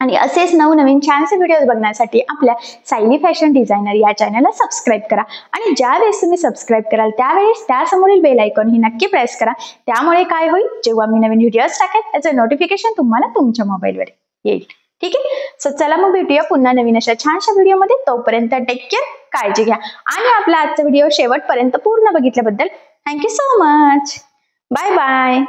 आणि असेच नवनवीन छानसे व्हिडिओज बघण्यासाठी आपल्या सायली फॅशन डिझायनर या चॅनलला सबस्क्राईब करा आणि ज्या वेळेस तुम्ही सबस्क्राईब कराल त्यावेळेस त्यासमोरील बेल आयकॉन ही नक्की प्रेस करा. त्यामुळे काय होईल, जेव्हा मी नवीन व्हिडिओज टाकेल त्याचं नोटिफिकेशन तुम्हाला तुमच्या मोबाईलवर येईल. ठीक आहे. सो चला मग भेटूया पुन्हा नवीन अशा छानशा व्हिडिओमध्ये. तोपर्यंत टेक केअर, काळजी घ्या. आणि आपला आजचा व्हिडिओ शेवटपर्यंत पूर्ण बघितल्याबद्दल thank you so much. Bye bye.